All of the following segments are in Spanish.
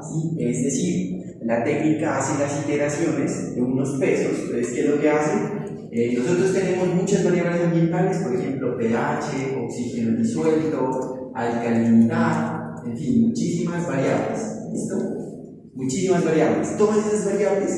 ¿sí? Es decir, la técnica hace las iteraciones de unos pesos. Entonces, ¿qué es lo que hace? Nosotros tenemos muchas variables ambientales, por ejemplo, pH, oxígeno disuelto, alcalinidad, en fin, muchísimas variables. ¿Listo? Muchísimas variables. Todas esas variables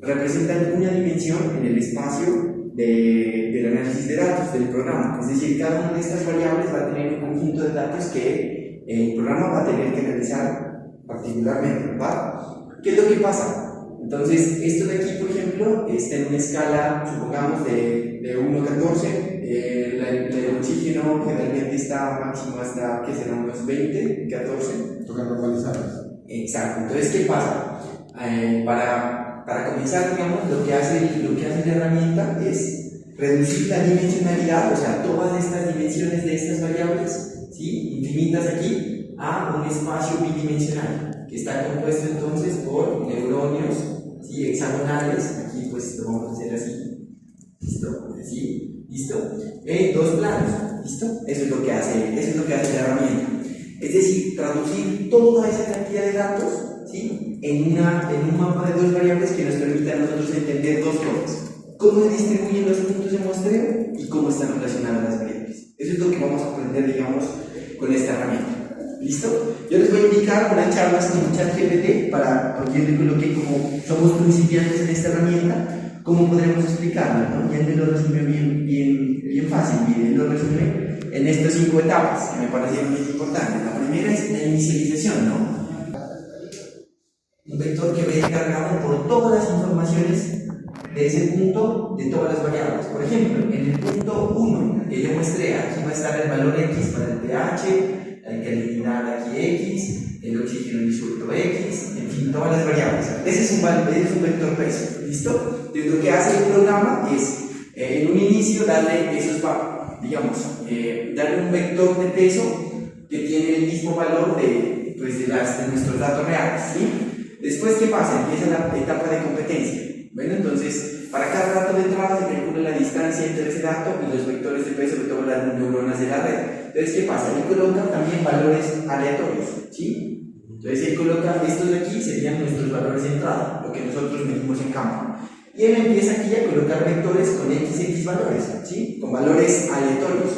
representan una dimensión en el espacio del análisis de datos del programa. Es decir, cada una de estas variables va a tener un conjunto de datos que el programa va a tener que analizar particularmente, ¿verdad? ¿Qué es lo que pasa? Entonces, esto de aquí, por ejemplo, está en una escala, supongamos, de 1 a 14. El oxígeno generalmente está máximo hasta, ¿qué será? Unos 20, 14. Toca normalizarlas. Exacto. Entonces, ¿qué pasa? Para comenzar, digamos, lo que hace la herramienta es reducir la dimensionalidad, o sea, todas estas dimensiones de estas variables, ¿sí? Infinitas aquí, a un espacio bidimensional, que está compuesto entonces por neuronios, ¿sí? Hexagonales. Aquí pues lo vamos a hacer así, ¿listo? Así, ¿listo? Dos planos, ¿listo? Eso es lo que hace la herramienta. Es decir, traducir toda esa cantidad de datos, ¿sí? en un mapa de dos variables que nos permita a nosotros entender dos cosas: cómo se distribuyen los puntos de muestreo y cómo están relacionadas las variables. Eso es lo que vamos a aprender, digamos, con esta herramienta. ¿Listo? Yo les voy a indicar unas charlas con ChatGPT porque yo les coloqué, como somos principiantes en esta herramienta, cómo podremos explicarlo, ¿no? Y él me lo resume bien fácil. Bien, él lo resume en estas 5 etapas que me parecieron muy importantes. La primera es la inicialización, ¿no? Un vector que ve cargado por todas las informaciones de ese punto, de todas las variables. Por ejemplo, en el punto 1 que yo muestré, aquí va a estar el valor X para el pH, la alcalinidad aquí X, el oxígeno disuelto X, en fin, todas las variables. Ese es un vector peso. ¿Listo? Entonces, lo que hace el programa es, en un inicio, darle darle un vector de peso que tiene el mismo valor de nuestros datos reales, ¿sí? Después, ¿qué pasa? Empieza la etapa de competencia. Bueno, entonces, para cada dato de entrada se calcula la distancia entre ese dato y los vectores de peso de todas las neuronas de la red. Entonces, ¿qué pasa? Él coloca también valores aleatorios, ¿sí? Entonces, él coloca estos de aquí, serían nuestros valores de entrada, lo que nosotros medimos en campo. Y él empieza aquí a colocar vectores con XX valores, ¿sí? Con valores aleatorios.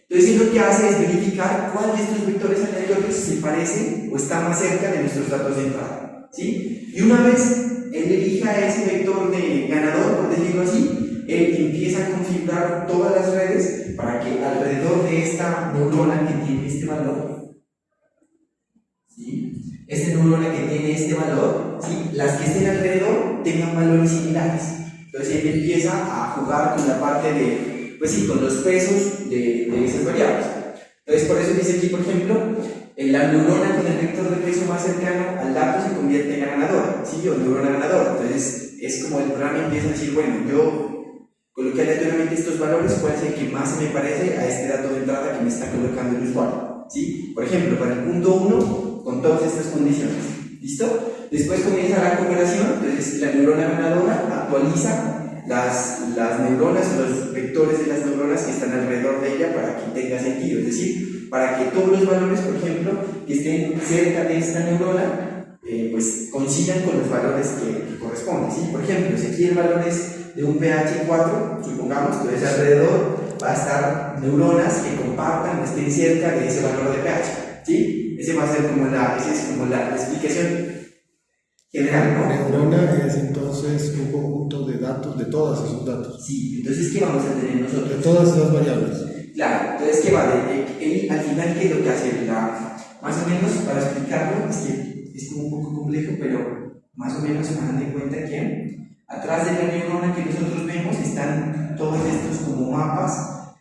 Entonces, él lo que hace es verificar cuál de estos vectores aleatorios se parece o está más cerca de nuestros datos de entrada, ¿sí? Y una vez él elija ese vector de ganador, por decirlo así, él empieza a configurar todas las redes para que alrededor de esta neurona que tiene este valor, ¿sí? Esta neurona que tiene este valor, ¿sí? Las que estén alrededor tengan valores similares. Entonces él empieza a jugar con la parte de, con los pesos de esas variables. Entonces, por eso dice aquí, por ejemplo, la neurona con el vector de peso más cercano al dato se convierte en la ganadora, ¿sí? O neurona ganadora. Entonces, es como el programa empieza a decir, bueno, yo coloqué aleatoriamente estos valores, ¿cuál es el que más se me parece a este dato de entrada que me está colocando el usuario? ¿Sí? Por ejemplo, para el punto 1, con todas estas condiciones. ¿Listo? Después comienza la comparación. Entonces, la neurona ganadora actualiza las neuronas, los vectores de las neuronas que están alrededor de ella para que tenga sentido. Es decir, para que todos los valores, por ejemplo, que estén cerca de esta neurona, coincidan con los valores que corresponden, ¿sí? Por ejemplo, si aquí el valor es de un pH 4, supongamos, entonces alrededor va a estar neuronas que compartan o estén cerca de ese valor de pH, ¿sí? Esa es como la explicación general, ¿no? La neurona es entonces un conjunto de datos, de todos esos datos. Sí, entonces, ¿qué vamos a tener nosotros? De todas esas variables. Claro, entonces, ¿qué va? Él, al final, ¿qué es lo que hace? Más o menos, para explicarlo, es que es como un poco complejo, pero más o menos se dan de cuenta que atrás de la neurona que nosotros vemos están todos estos como mapas.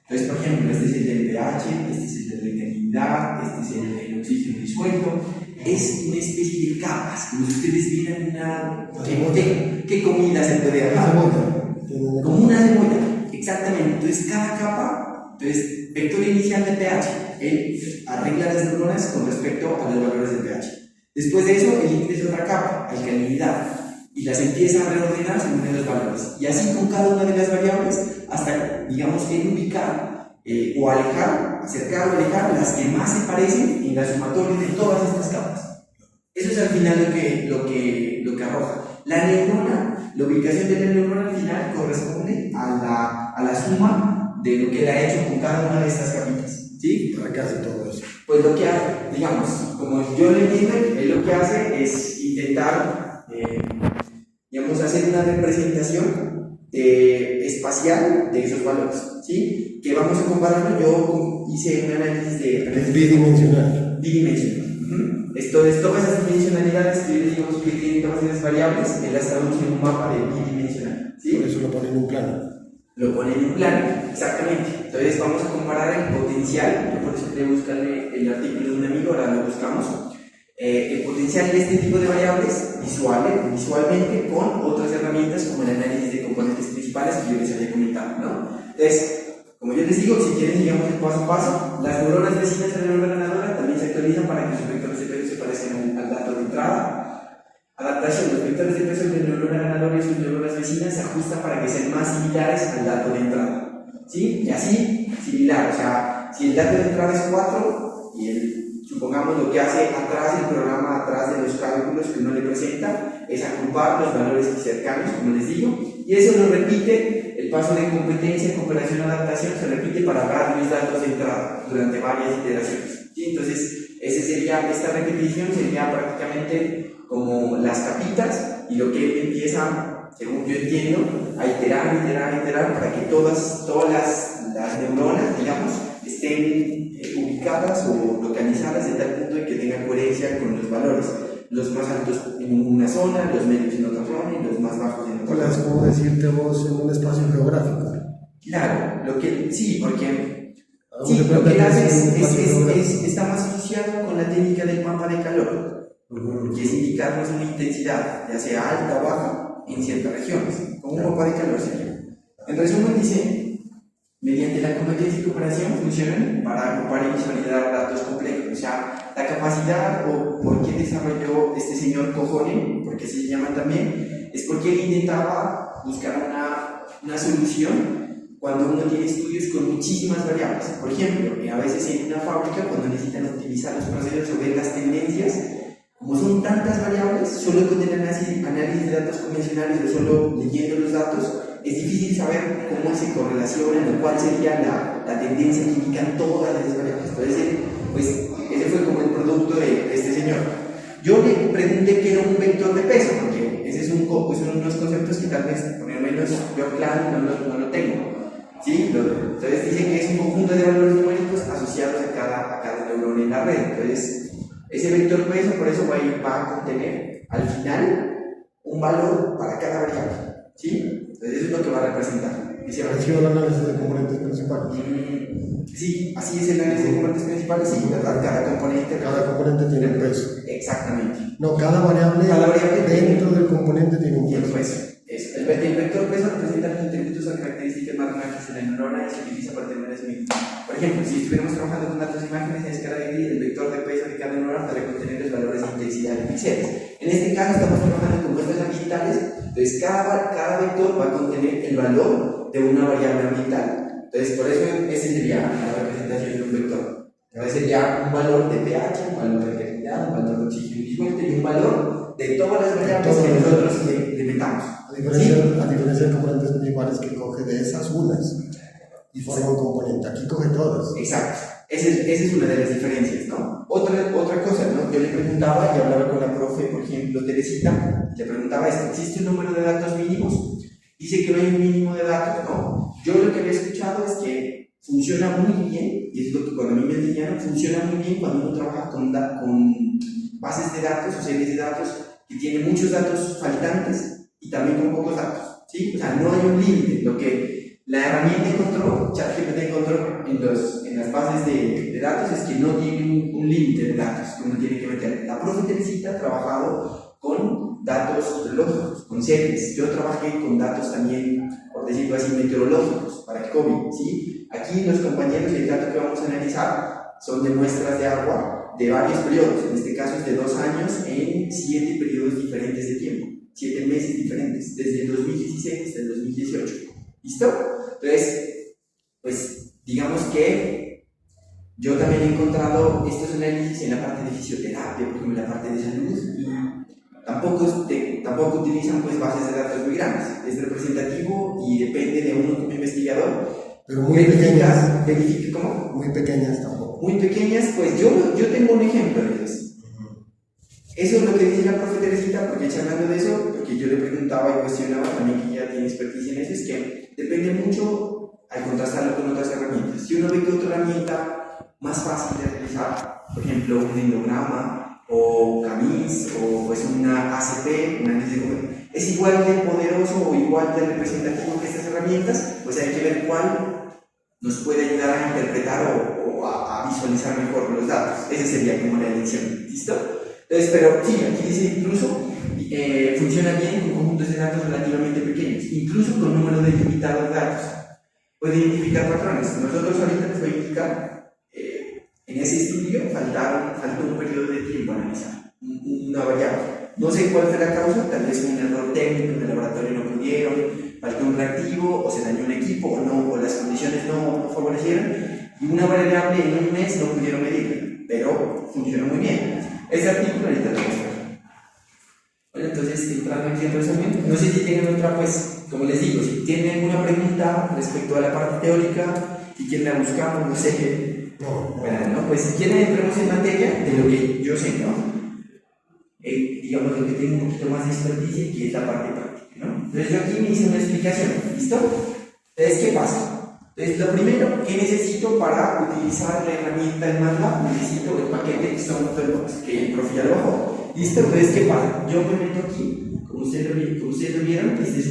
Entonces, por ejemplo, este es el del pH, este es el de la alcalinidad, este es el del oxígeno disuelto. Es una especie de capas, como si ustedes vieran ¿qué comida se puede dejar? Como una cebolla, exactamente. Entonces, cada capa, vector inicial de pH, él arregla las neuronas con respecto a los valores de pH. Después de eso, él ingresa otra capa, alcalinidad, y las empieza a reordenar según los valores. Y así con cada una de las variables, hasta, digamos, él ubicar o alejar, acercar o alejar las que más se parecen en la sumatoria de todas estas capas. Eso es al final lo que arroja. La neurona, la ubicación de la neurona al final corresponde a la suma de lo que él ha hecho con cada una de estas capitas. ¿Sí? ¿Para qué hace todo eso? Pues lo que hace, digamos, como yo lo entiendo, él lo que hace es intentar, digamos, hacer una representación espacial de esos valores, ¿sí? Que vamos a compararlo, yo hice un análisis Es bidimensional. bidimensional. Entonces, todas esas dimensionalidades que yo les digo que tienen todas esas variables, él las traduce en un mapa de bidimensional, ¿sí? Por eso lo pone en un plano. Lo pone en un plano, exactamente. Entonces vamos a comparar el potencial, yo por eso quería buscarle el artículo de un amigo, ahora lo buscamos, el potencial de este tipo de variables visualmente con otras herramientas como el análisis de componentes principales que yo les había comentado, ¿no? Entonces, como yo les digo, si quieren digamos el paso a paso, las neuronas vecinas de la neurona ganadora también se actualizan para que sus vectores de peso se parezcan al dato de entrada. Adaptación, los vectores de peso de la neurona ganadora y sus neuronas vecinas se ajustan para que sean más similares al dato de entrada, ¿sí? Y así, similar, o sea, si el dato de entrada es 4 y supongamos lo que hace atrás el programa, atrás de los cálculos que uno le presenta, es agrupar los valores cercanos, como les digo, y eso lo repite, el paso de competencia, cooperación, adaptación, se repite para varios datos de entrada durante varias iteraciones, ¿sí? Entonces, esta repetición sería prácticamente como las capitas, y lo que él empieza, según yo entiendo, a iterar para que todas las neuronas, digamos, estén ubicadas o localizadas de tal punto de que tengan coherencia con los valores. Los más altos en una zona, los medios en otra zona y los más bajos en otra zona. Es como decirte vos en un espacio geográfico. Claro, sí, porque lo que él hace está más asociado con la técnica del mapa de calor. Que es indicarnos una intensidad, ya sea alta o baja, en ciertas regiones, como un mapa de calor sería. En resumen, dice, mediante la competencia y cooperación funcionan para agrupar y visualizar datos complejos. O sea, la capacidad o por qué desarrolló este señor Cojone, porque se llama también, es porque él intentaba buscar una solución cuando uno tiene estudios con muchísimas variables. Por ejemplo, a veces en una fábrica, cuando necesitan optimizar los procesos o ver las tendencias, como son tantas variables, solo con el análisis de datos convencionales o solo leyendo los datos, es difícil saber cómo se correlacionan o cuál sería la tendencia que indican todas las variables. Entonces, pues, ese fue como el producto de este señor. Yo le pregunté qué era un vector de peso, porque ese son unos conceptos que tal vez, por lo menos yo claro, no lo tengo. ¿Sí? Entonces dice que es un conjunto de valores numéricos asociados a cada neurona en la red. Entonces, ese vector peso, por eso va a contener al final un valor para cada variable, ¿sí? Entonces eso es lo que va a representar. ¿Ha sido el análisis de componentes principales? Sí, así es el análisis de componentes principales, sí, ¿verdad? Cada componente tiene un peso. Exactamente. No, cada variable dentro del componente tiene un peso. Eso. El vector peso representa los atributos o características matemáticas de la neurona y se utiliza para tener ese mismo. Por ejemplo, si estuviéramos trabajando con datos de imágenes en escala de grid, el vector de peso de cada neurona para contener los valores de intensidad de píxeles. En este caso estamos trabajando con muestras ambientales, entonces cada vector va a contener el valor de una variable ambiental. Entonces, por eso ese sería la representación de un vector. Entonces sería un valor de pH, un valor de fertilidad, un valor de oxígeno disuelto y un valor de todas las variables que nosotros le metamos. A diferencia de componentes principales que coge de esas unas y forma un componente, aquí coge todas. Exacto, esa es una de las diferencias, ¿no? Otra cosa, ¿no? Yo le preguntaba y hablaba con la profe, por ejemplo, Teresita, le preguntaba esto: ¿existe un número de datos mínimos? Dice que no hay un mínimo de datos, ¿no? Yo lo que había escuchado es que funciona muy bien, y es lo que cuando a mí me enseñaron, funciona muy bien cuando uno trabaja con bases de datos o series de datos que tienen muchos datos faltantes y también con pocos datos, ¿sí? O sea, no hay un límite. Lo que la herramienta encontró, ChatGPT encontró en las bases de datos, es que no tiene un límite de datos que uno tiene que meter. La profe Teresita ha trabajado con datos hidrológicos, con series. Yo trabajé con datos también, por decirlo así, meteorológicos para el COVID, ¿sí? Aquí los compañeros y el dato que vamos a analizar son de muestras de agua de varios periodos, en este caso es de 2 años en 7 periodos diferentes de tiempo, 7 meses diferentes, desde el 2016 hasta el 2018. ¿Listo? Entonces, pues digamos que Yo también he encontrado estos análisis en la parte de fisioterapia, por ejemplo, en la parte de salud, y tampoco utilizan pues bases de datos muy grandes. Es representativo y depende de uno como investigador. Pero muy pequeñas. Verifica, ¿cómo? Muy pequeñas tampoco. Muy pequeñas, pues yo tengo un ejemplo de eso. Eso es lo que dice la profe Teresita, porque charlando de eso, porque yo le preguntaba y cuestionaba también que ya tiene expertise en eso, es que depende mucho al contrastarlo con otras herramientas. Si uno ve que otra herramienta más fácil de realizar, por ejemplo, un endograma o CAMIS o pues una ACP, un análisis de es igual de poderoso o igual de representativo que estas herramientas, pues hay que ver cuál nos puede ayudar a interpretar o a visualizar mejor los datos. Esa sería como la elección, ¿listo? Entonces, pero sí, aquí dice incluso funciona bien con conjuntos de datos relativamente pequeños, incluso con número limitado de datos. Puede identificar patrones. Nosotros ahorita les voy a indicar, en ese estudio faltó un periodo de tiempo a analizar, una variable. No sé cuál fue la causa, tal vez un error técnico, en el laboratorio no pudieron, faltó un reactivo, o se dañó un equipo, o no, o las condiciones no favorecieron, y una variable en un mes no pudieron medirla, pero funcionó muy bien. Este artículo ahorita lo vamos a ver. Bueno, entonces, entrando aquí en resumen, no sé si tienen otra, pues, como les digo, si tienen alguna pregunta respecto a la parte teórica, si quieren la buscamos, no sé. Bueno, ¿no? Pues si quieren entremos en materia de lo que yo sé, ¿no? Digamos lo que tengo un poquito más de expertise, que es la parte práctica, ¿no? Entonces yo aquí me hice una explicación, ¿listo? Entonces, ¿qué pasa? Entonces, lo primero que necesito para utilizar la herramienta en MATLAB, necesito el paquete StoneToolbox, que el profe ya lo bajó. ¿Listo? Entonces, ¿qué pasa? Yo me meto aquí, como ustedes lo vieron, este es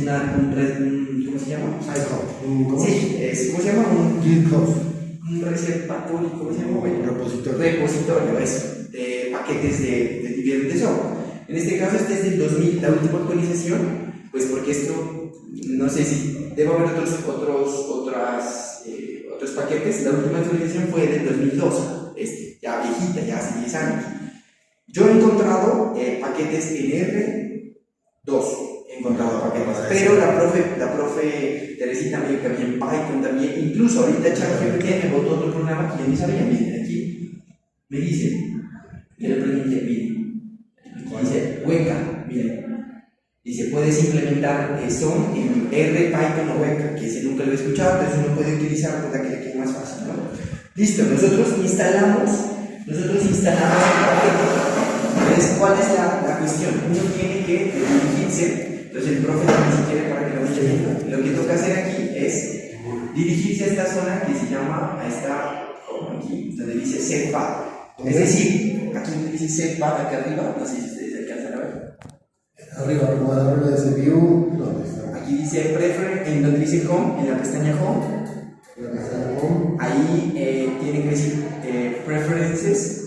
¿cómo se llama? ¿Cómo? Sí, ¿cómo se llama? Un repositorio, ¿cómo se llama? Bueno, repositorio, eso, de paquetes de diferentes software. En este caso, este es del 2000, la última actualización, pues porque esto, no sé si debo haber otros paquetes. La última actualización fue del 2012, ya viejita, ya hace 10 años. Yo he encontrado paquetes en R2, he encontrado paquetes, pero la profe Teresita me dijo que había en Python también, incluso ahorita ChatGPT me botó otro programa que ya ni sabía. Miren, aquí me dice, yo le pregunté, miren, aquí dice Weka, miren, dice, puedes implementar son en R, Python o Weka, que ese nunca lo he escuchado, pero uno puede utilizar por la que le quede más fácil, ¿no? Listo, nosotros instalamos el paquete. Entonces, ¿cuál es la cuestión? Uno tiene que dirigirse, entonces el profe también si quiere para que lo vaya viendo, lo que toca hacer aquí es dirigirse a esta zona que se llama, como aquí, donde dice setpad. Es decir, aquí donde dice setpad, acá arriba, no sé si ustedes alcanzan a ver. Arriba de ese view, ¿dónde está? Aquí dice en donde dice home, en la pestaña home. Ahí tiene que decir preferences.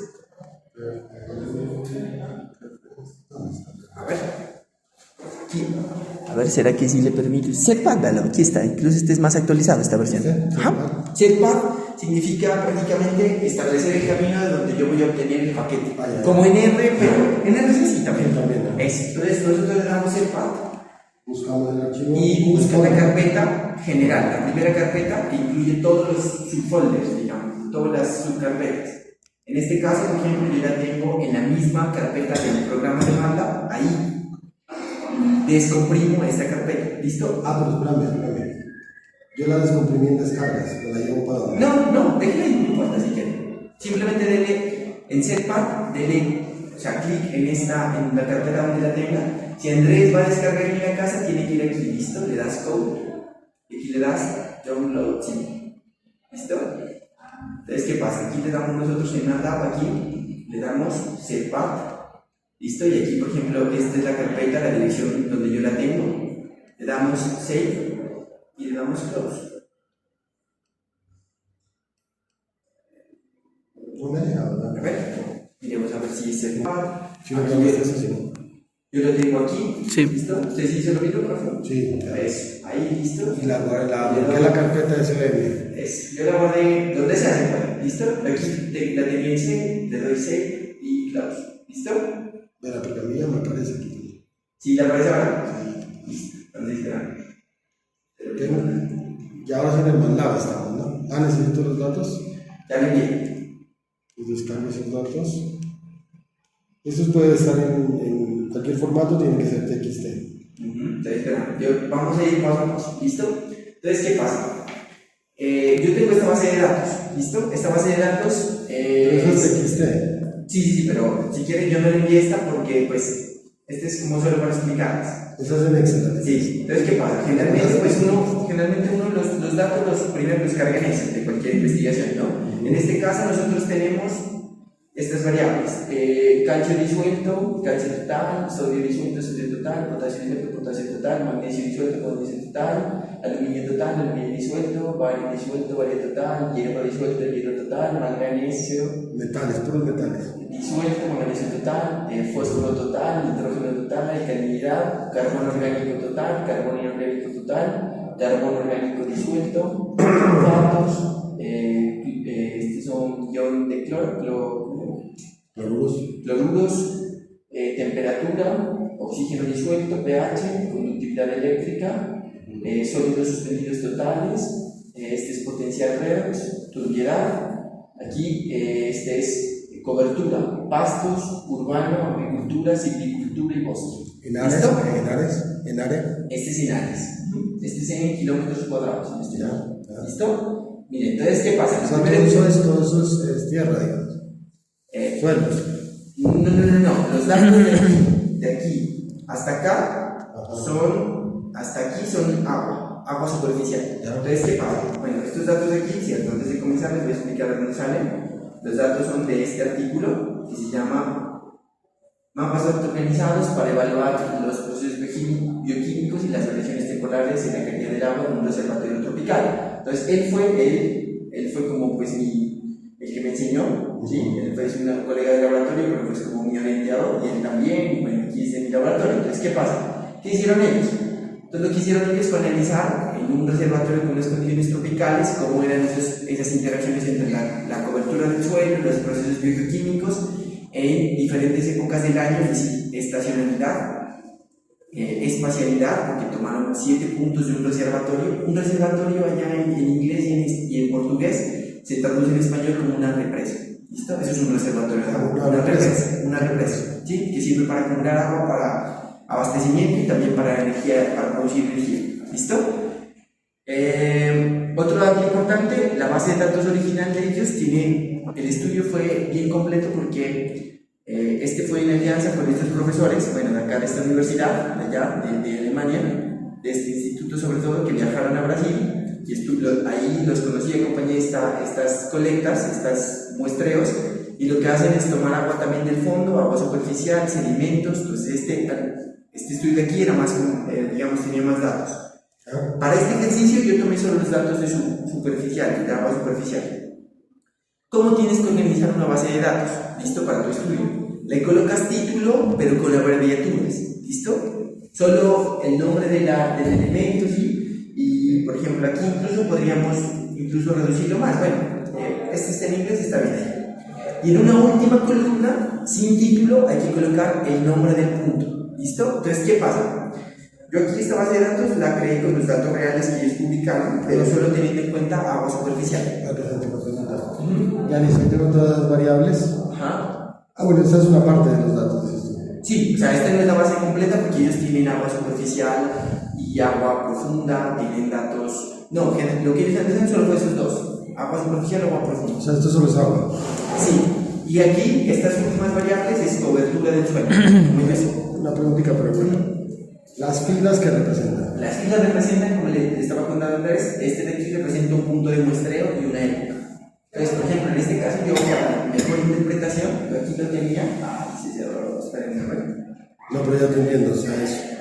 A ver. Aquí. A ver, ¿será que sí le permite? Setpad, véalo, aquí está. Incluso este es más actualizado, esta versión. Ajá. Setpad significa prácticamente establecer el camino de donde yo voy a obtener el paquete. Como en R, pero en R sí también. Entonces nosotros le damos setpad. Buscamos el archivo. Y busca la carpeta general, la primera carpeta que incluye todos los subfolders, digamos, todas las subcarpetas. En este caso, por ejemplo, yo la tengo en la misma carpeta del programa de MATLAB, ahí descomprimo esta carpeta, ¿listo? Pero espérame. Yo la descomprimí en descargas, ¿me la llevo para dónde? No, déjela ahí, no importa si quiere. Simplemente dele en setpad, clic en la carpeta donde la tenga. Si Andrés va a descargar en la casa, tiene que ir aquí, ¿listo? Le das code, y aquí le das download, sí. ¿Listo? Entonces, ¿qué pasa? Aquí le damos nosotros en MATLAB, aquí le damos setpad, ¿listo? Y aquí, por ejemplo, esta es la carpeta, la dirección donde yo la tengo. Le damos save y le damos close. No me deja, ¿verdad? A ver, miremos a ver si es setpad. Si no me eso, sí. Yo lo tengo aquí, sí. ¿Listo? ¿Usted sí se lo vio, por favor? Sí. Eso, ahí, ¿listo? Y la carpeta de SVM. Yo la guardé donde se hace, ¿listo? Aquí la tenía en C, le doy C y close, ¿listo? Mira, porque a mí ya me aparece aquí. ¿Sí le aparece ahora? Sí. Listo, entonces espera. Y ahora sí en el MATLAB estamos, ¿no? Necesito los datos. Ya lo envié. descargo esos datos. Estos pueden estar en cualquier formato, tienen que ser TXT. Entonces, espera, vamos a ir paso a paso, ¿listo? Entonces, ¿qué pasa? Yo tengo esta base de datos, ¿listo? Esta base de datos. Pero eso es TXT. Sí, pero si quieren, yo no le envié esta porque, pues, este es como solo para explicarles. Eso es en Excel. Sí, entonces, ¿qué pasa? Generalmente, uno los datos los primero los carga en Excel de cualquier investigación, ¿no? En este caso, nosotros tenemos estas variables: calcio disuelto, calcio total, sodio disuelto, sodio total, potasio disuelto, potasio total, magnesio disuelto, magnesio total, aluminio total, aluminio disuelto, bario disuelto, bario total, hierro disuelto, hierro total, magnesio Metales, puros metales. disuelto, magnesio total, fósforo total, nitrógeno total, alcalinidad, carbono orgánico total, carbono inorgánico total, carbono orgánico disuelto, datos, estos son ion de cloruros, temperatura, oxígeno disuelto, pH, conductividad eléctrica, sólidos suspendidos totales, este es potencial redox, turbiedad, aquí este es cobertura, pastos, urbano, agricultura, silvicultura y bosque. ¿En áreas? ¿Listo? ¿En área? Este es en áreas, este es en kilómetros cuadrados. En este Ya, lado. ya. ¿Listo? Miren, entonces, ¿qué pasa? O sea, todo eso es tierra, digamos. Suelos. No, los datos de aquí hasta acá hasta aquí son agua superficial. Ya. Entonces, ¿qué pasa? Bueno, estos datos de aquí, ¿cierto? Antes de comenzar les voy a explicar dónde salen. Los datos son de este artículo que se llama Mapas Autoorganizados para evaluar los procesos bioquímicos y las variaciones temporales en la calidad del agua en un reservorio tropical. Entonces, él fue como pues el que me enseñó, ¿sí? Él fue un colega de laboratorio, pero fue como mi orientador, y él también, y bueno, aquí es de mi laboratorio. Entonces, ¿qué pasa? ¿Qué hicieron ellos? Entonces, lo que hicieron ellos fue analizar en un reservatorio con unas condiciones tropicales cómo eran esas interacciones entre la cobertura del suelo, los procesos bioquímicos en diferentes épocas del año, es decir, estacionalidad, espacialidad, porque tomaron 7 puntos de un reservatorio. Un reservatorio allá en inglés y en portugués se traduce en español como una represa. ¿Listo? Eso es un reservatorio de agua, una represa, ¿sí? Que sirve para acumular agua para abastecimiento y también para energía, para producir energía. ¿Listo? Otro dato importante: la base de datos original de ellos el estudio fue bien completo porque este fue en alianza con estos profesores, bueno, de acá de esta universidad, de allá, de Alemania, de este instituto sobre todo, que viajaron a Brasil y ahí los conocí, acompañé estas colectas, estos muestreos, y lo que hacen es tomar agua también del fondo, agua superficial, sedimentos. Entonces este estudio de aquí era más, digamos, tenía más datos. Para este ejercicio yo tomé solo los datos de de agua superficial. ¿Cómo tienes que organizar una base de datos? ¿Listo? Para tu estudio. Le colocas título, pero con abreviaturas. ¿Listo? Solo el nombre del elemento, ¿sí? Y, por ejemplo, aquí incluso podríamos reducirlo más. Bueno, este está en inglés, está bien ahí. Y en una última columna, sin título, hay que colocar el nombre del punto. ¿Listo? Entonces, ¿qué pasa? Yo aquí esta base de datos la creé con los datos reales que ellos publicaron, pero solo teniendo en cuenta agua superficial. Ya listo, tengo todas las variables. Ajá. Bueno, esta es una parte de los datos de esto. Sí, o sea, esta no es la base completa porque ellos tienen agua superficial y agua profunda, tienen datos. No, lo que ellos analizan solo fue esos dos: agua superficial o agua profunda. O sea, esto solo es agua. Sí, y aquí estas últimas variables es cobertura del suelo. Una preguntita, pero bueno. Las filas que representan. Las filas representan, como le estaba contando Andrés, este de aquí representa un punto de muestreo y una época. Entonces, por ejemplo, en este caso, yo para mejor interpretación, yo aquí lo tenía. Sí, se cerró, espérenme, bueno. No, pero ya te entiendo, o sea,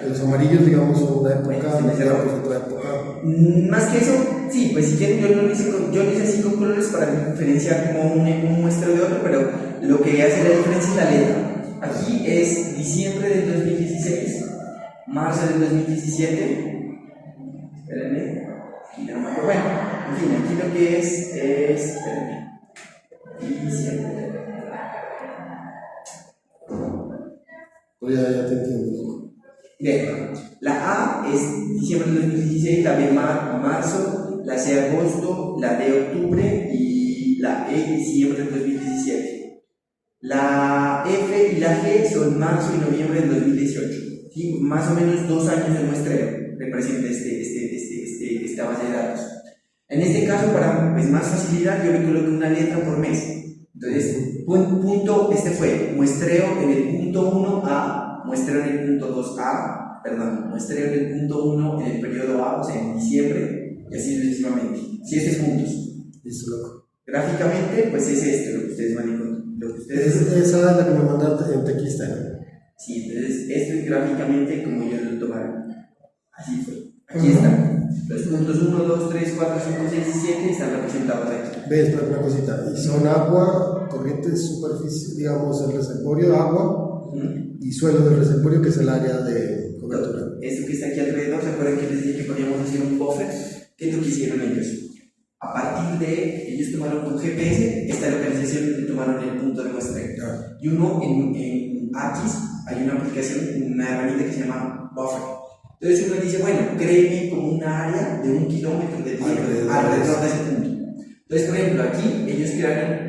los amarillos, digamos, son una época, Bueno, pues otra época. Más que eso, sí, pues si quieren, yo lo hice así con colores para diferenciar como un muestreo de otro, pero lo que hace la diferencia es la letra. Aquí es diciembre del 2016, marzo del 2017. Espérenme, aquí no me acuerdo. Bueno, en fin, aquí lo que es espérenme, diciembre. Pues ya te entiendo. Bien, la A es diciembre del 2016, la B marzo, la C agosto, la D octubre y la E diciembre del 2017. La F y la G son marzo y noviembre del 2018. ¿Sí? Más o menos 2 años de muestreo representa esta base de datos. En este caso, para pues, más facilidad, yo le coloqué una letra por mes. Entonces, punto, este fue muestreo en el punto 1A, muestreo en el punto 2A, perdón, muestreo en el punto 1 en el periodo A, o sea, en diciembre, y así sucesivamente. 7 puntos. Listo, loco. Gráficamente, pues es esto lo que ustedes van a encontrar. Esa es la que me mandaste en TXT, ¿no? Sí, entonces esto es gráficamente como yo lo tomaron. Así fue. Aquí están. Los puntos 1, 2, 3, 4, 5, 6 y 7 están representados aquí. Ves, pero una cosita, y son agua, corriente, superficie, digamos, el reservorio de agua y suelo del reservorio, que es el área de cobertura. Esto que está aquí alrededor, ¿se acuerdan que les dije que podíamos hacer un buffer? ¿Qué es lo que hicieron ellos? A partir de, ellos tomaron un GPS, esta localización, tomaron el punto de muestreo. Y uno en ArcGIS hay una aplicación, una herramienta que se llama Buffer. Entonces uno dice, bueno, créeme como una área de 1 kilómetro de tierra alrededor de ese punto. Entonces, por ejemplo, aquí ellos crearon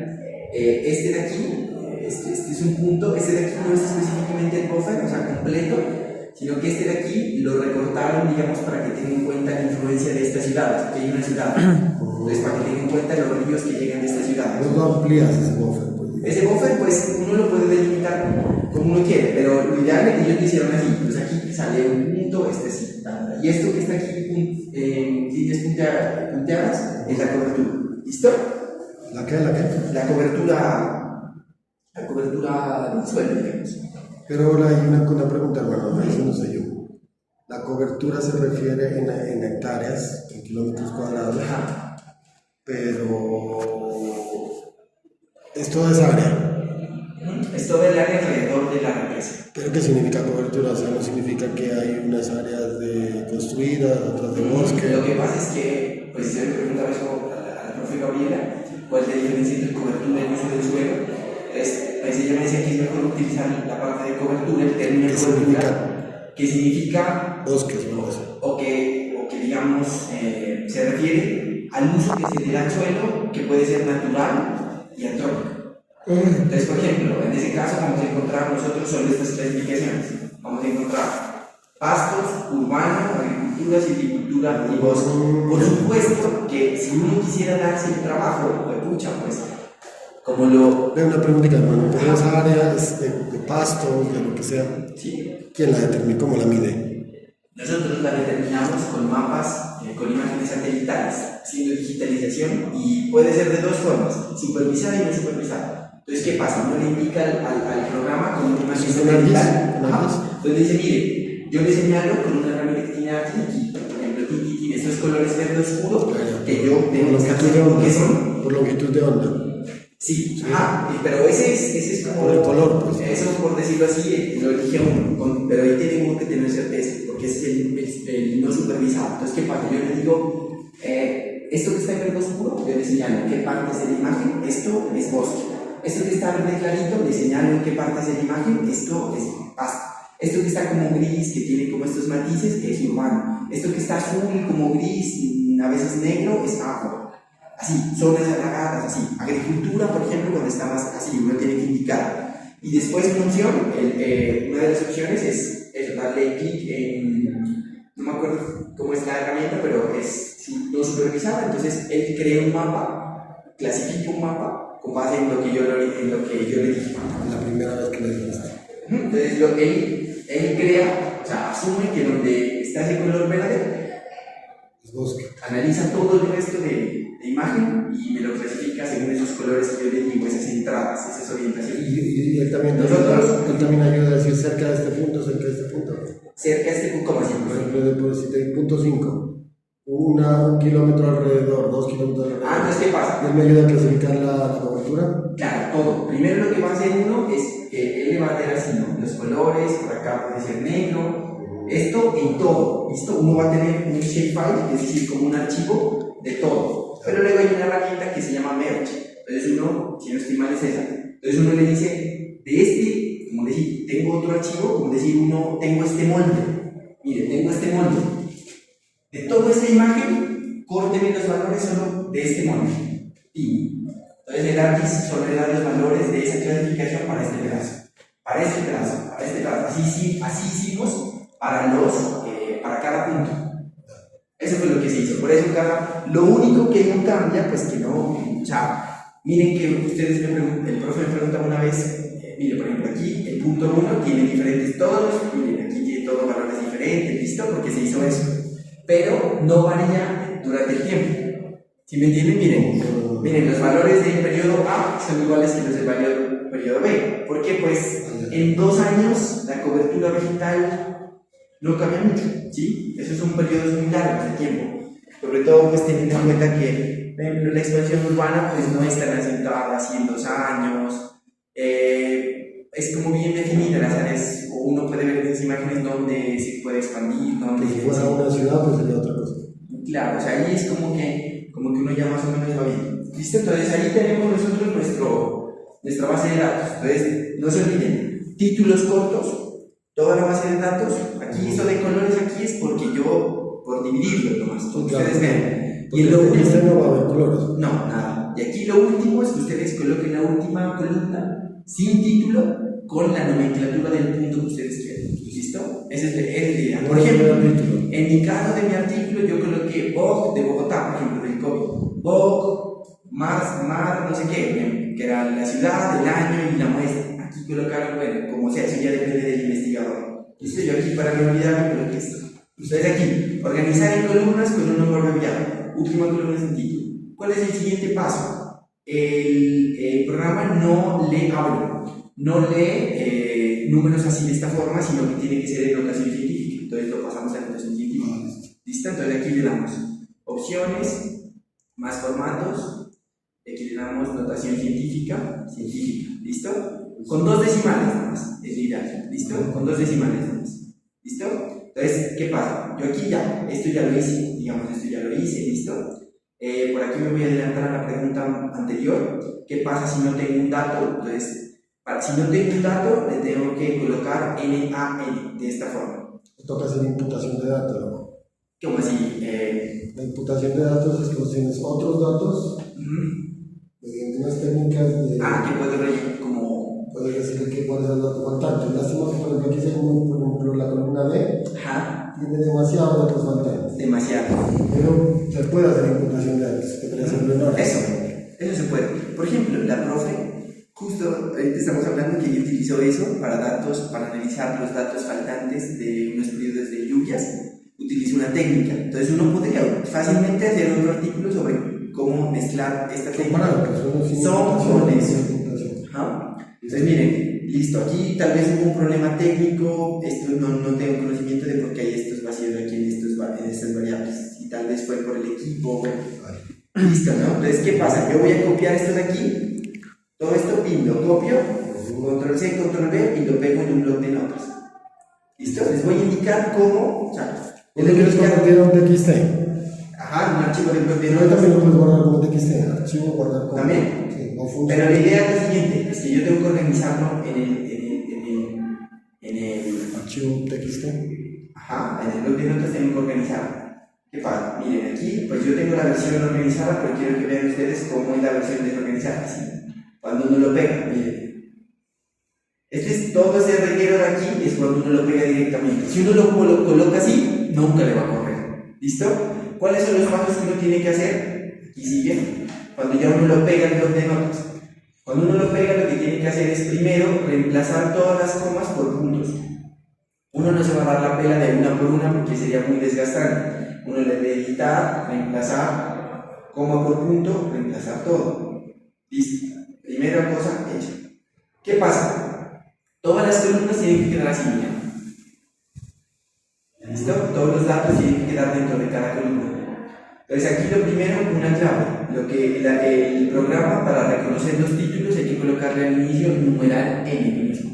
este de aquí, este es un punto, este de aquí no es específicamente el buffer, o sea, completo, sino que este de aquí lo recortaron, digamos, para que tengan en cuenta la influencia de estas ciudades, que hay una ciudad. Entonces, para que tengan en cuenta los ríos que llegan de estas ciudades. ¿Cómo lo amplías ese buffer? Ese buffer, pues, uno lo puede delimitar como uno quiere, pero lo ideal es que ellos lo hicieron así. Pues aquí sale un punto, sí, y esto que está aquí en líneas punteadas es la cobertura. ¿Listo? ¿La qué? ¿La qué? La cobertura del suelo, digamos. Pero ahora hay una pregunta, hermano, eso no sé yo. La cobertura se refiere en hectáreas, en kilómetros cuadrados. Ajá. Pero es toda esa área. Es todo el área alrededor de la represa. ¿Pero qué significa cobertura? O sea, no significa que hay unas áreas construidas, otras de bosque. Lo que pasa es que, pues yo le preguntaba eso a la profe Gabriela, cuál es la diferencia entre cobertura y uso del suelo. Pues ella me decía que es mejor utilizar la parte de cobertura, el término de cobertura, que significa bosques, ¿no? o que digamos, se refiere al uso que se le da al suelo, que puede ser natural y antrópico. Entonces, por ejemplo, en ese caso vamos a encontrar nosotros solo estas clasificaciones. Vamos a encontrar pastos, urbano, agricultura, silvicultura y bosque. Por supuesto que si uno quisiera darse el trabajo, pues como lo... Veo una preguntita, hermano, pero esa área es de pastos, de lo que sea. Sí. ¿Quién la determina? ¿Cómo la mide? Nosotros la determinamos con mapas, con imágenes satelitales, haciendo digitalización, y puede ser de dos formas, supervisada y no supervisada. Entonces, ¿qué pasa? Uno le indica al programa con una imagen satelital, donde dice, mire, yo le señalo con una herramienta que tiene aquí, por ejemplo, tiene estos colores verde oscuro, que yo tengo que saber qué son. Por longitud de onda. Sí, pero ese es como... Por el color, pues. Eso, por decirlo así, lo elige uno, pero ahí tiene uno que tener certeza, porque es el no supervisado. Entonces, ¿qué pasa? Yo le digo, esto que está en verde oscuro, yo le señalo qué partes de la imagen, esto es bosque. Esto que está verde clarito, le señalo en qué partes de la imagen, esto es pasto. Esto que está como gris, que tiene como estos matices, es urbano. Esto que está azul, como gris, a veces negro, es agua. Así, zonas alagadas, así. Agricultura, por ejemplo, cuando está más así, uno tiene que indicar. Y después una opción, una de las opciones es darle clic en, no me acuerdo cómo es la herramienta, pero es no supervisada. Entonces él crea un mapa, clasifica un mapa con base en lo que yo le dije. La primera vez que le dijiste. Entonces él crea, o sea, asume que donde está ese color verde, es bosque. Analiza todo el resto de imagen y me lo clasifica según esos colores que yo le digo, esas entradas, esas orientaciones. Y él también ayuda a decir cerca de este punto, cerca de este punto. Cerca de este punto, ¿cómo así? Por ejemplo, si te punto 5, un kilómetro alrededor, 2 kilómetros alrededor. Entonces, ¿qué pasa? ¿Él me ayuda a clasificar la cobertura? Claro, todo. Primero lo que va a hacer uno es que él le va a tener así, ¿no? Los colores, por acá puede ser negro. Esto en todo, ¿listo? Uno va a tener un shapefile, es decir, como un archivo de todo. Pero luego hay una herramienta que se llama Merge. Entonces uno, si no estoy mal es esa. Entonces uno le dice, como decir, tengo otro archivo, como decir, tengo este molde. Mire, tengo este molde. De toda esta imagen, córteme los valores solo de este molde. Y Entonces el ARGIS solo le da los valores de esa clasificación para este pedazo, para este pedazo, para este pedazo. Así hicimos para cada punto. Eso fue lo que se hizo. Por eso lo único que no cambia, pues que no, o sea, miren que ustedes el profe me preguntaba una vez, mire, por ejemplo, aquí el punto 1 tiene diferentes todos, miren, aquí tiene todos valores diferentes, ¿listo? Porque se hizo eso. Pero no varía durante el tiempo. ¿Sí me entienden? Miren, los valores del periodo A son iguales que los del periodo B. Porque pues en 2 años la cobertura vegetal no cambia mucho, ¿sí? Esos son periodos muy largos de tiempo. Sobre todo pues teniendo en cuenta que la expansión urbana pues no es tan asentada así en 2 años. Es como bien definida las áreas, o uno puede ver en esas imágenes donde se puede expandir, donde si fuera una ciudad, pues sería otra cosa. Claro, o sea, ahí es como que uno ya más o menos va bien. ¿Listo? Entonces ahí tenemos nosotros nuestra base de datos. Entonces, no se olviden, títulos cortos, toda la base de datos, aquí esto de colores aquí es porque por dividirlo nomás, para que ustedes vean. Y en lo último, no va a haber colores. No, nada. Y aquí lo último es que ustedes coloquen la última columna sin título con la nomenclatura del punto que ustedes quieren. ¿Listo? Ese es el idea. Por ejemplo, en mi caso de mi artículo yo coloqué BOC de Bogotá, por ejemplo, del COVID. BOC, mar, no sé qué, que era la ciudad, el año y la muestra. Aquí colocaron, bueno, como sea, eso ya depende del investigador. ¿Listo? Yo aquí para no olvidarme coloqué esto. Ustedes aquí, organizar en columnas con un nombre abreviado. Última columna sin título. ¿Cuál es el siguiente paso? El programa no lee números así de esta forma, sino que tiene que ser en notación científica. Entonces lo pasamos a notación científica. ¿Listo? Entonces aquí le damos opciones, más formatos, aquí le damos notación científica. ¿Listo? Con 2 decimales nada más, es ideal. ¿Listo? Con 2 decimales nada más. ¿Listo? Entonces, ¿qué pasa? Yo aquí esto ya lo hice, ¿listo? Por aquí me voy a adelantar a la pregunta anterior. ¿Qué pasa si no tengo un dato? Entonces, si no tengo un dato, le tengo que colocar NaN de esta forma. Toca hacer imputación de datos, ¿no? ¿Cómo así? La imputación de datos es que vos tienes otros datos mediante unas técnicas de... que puedo rellenar como... Puedes decirle que cuál es el dato faltante. Lástima que por ejemplo aquí por ejemplo la columna D tiene demasiados datos faltantes. Demasiado. Pero se puede hacer imputación de datos, que puede ser menor. Eso se puede. Por ejemplo, la profe, justo ahorita estamos hablando que ella utilizó eso para analizar los datos faltantes de unos periodos de lluvias. Utilizó una técnica. Entonces uno podría fácilmente hacer un artículo sobre cómo mezclar esta técnica. Son con eso. Entonces miren, listo, aquí tal vez hubo un problema técnico, esto no tengo conocimiento de por qué hay estos vacíos aquí en estas variables, y tal vez fue por el equipo, listo, ¿no? Entonces, ¿qué pasa? Yo voy a copiar esto de aquí, todo esto, y lo copio, control C, control V, y lo pego en un bloc de notas. ¿Listo? Les voy a indicar cómo, o sea, ¿Cómo quieres convertir a un TXT? Ajá, un archivo de bloc de notas. También lo puedes guardar como TXT, archivo guardar como... ¿También? Sí, pero la idea es la siguiente, es que yo tengo que organizarlo en el archivo TXT. Ajá, en el bloc de notas tengo que organizarlo. ¿Qué pasa? Miren, aquí pues yo tengo la versión organizada, pero quiero que vean ustedes cómo es la versión desorganizada. ¿Sí? Cuando uno lo pega, miren. Todo ese reguero de aquí es cuando uno lo pega directamente. Si uno lo coloca así, nunca le va a correr. ¿Listo? ¿Cuáles son los pasos que uno tiene que hacer? Aquí sigue. Cuando ya uno lo pega en bloc de notas. Cuando uno lo pega, lo que tiene que hacer es primero reemplazar todas las comas por puntos. Uno no se va a dar la pela de una por una porque sería muy desgastante. Uno le debe editar, reemplazar, coma por punto, reemplazar todo. Listo. Primera cosa hecha. ¿Qué pasa? Todas las columnas tienen que quedar así, mira. ¿Listo? Todos los datos tienen que quedar dentro de cada columna. Entonces aquí lo primero, una clave. El programa, para reconocer los títulos, hay que colocarle al inicio numeral N minúscula.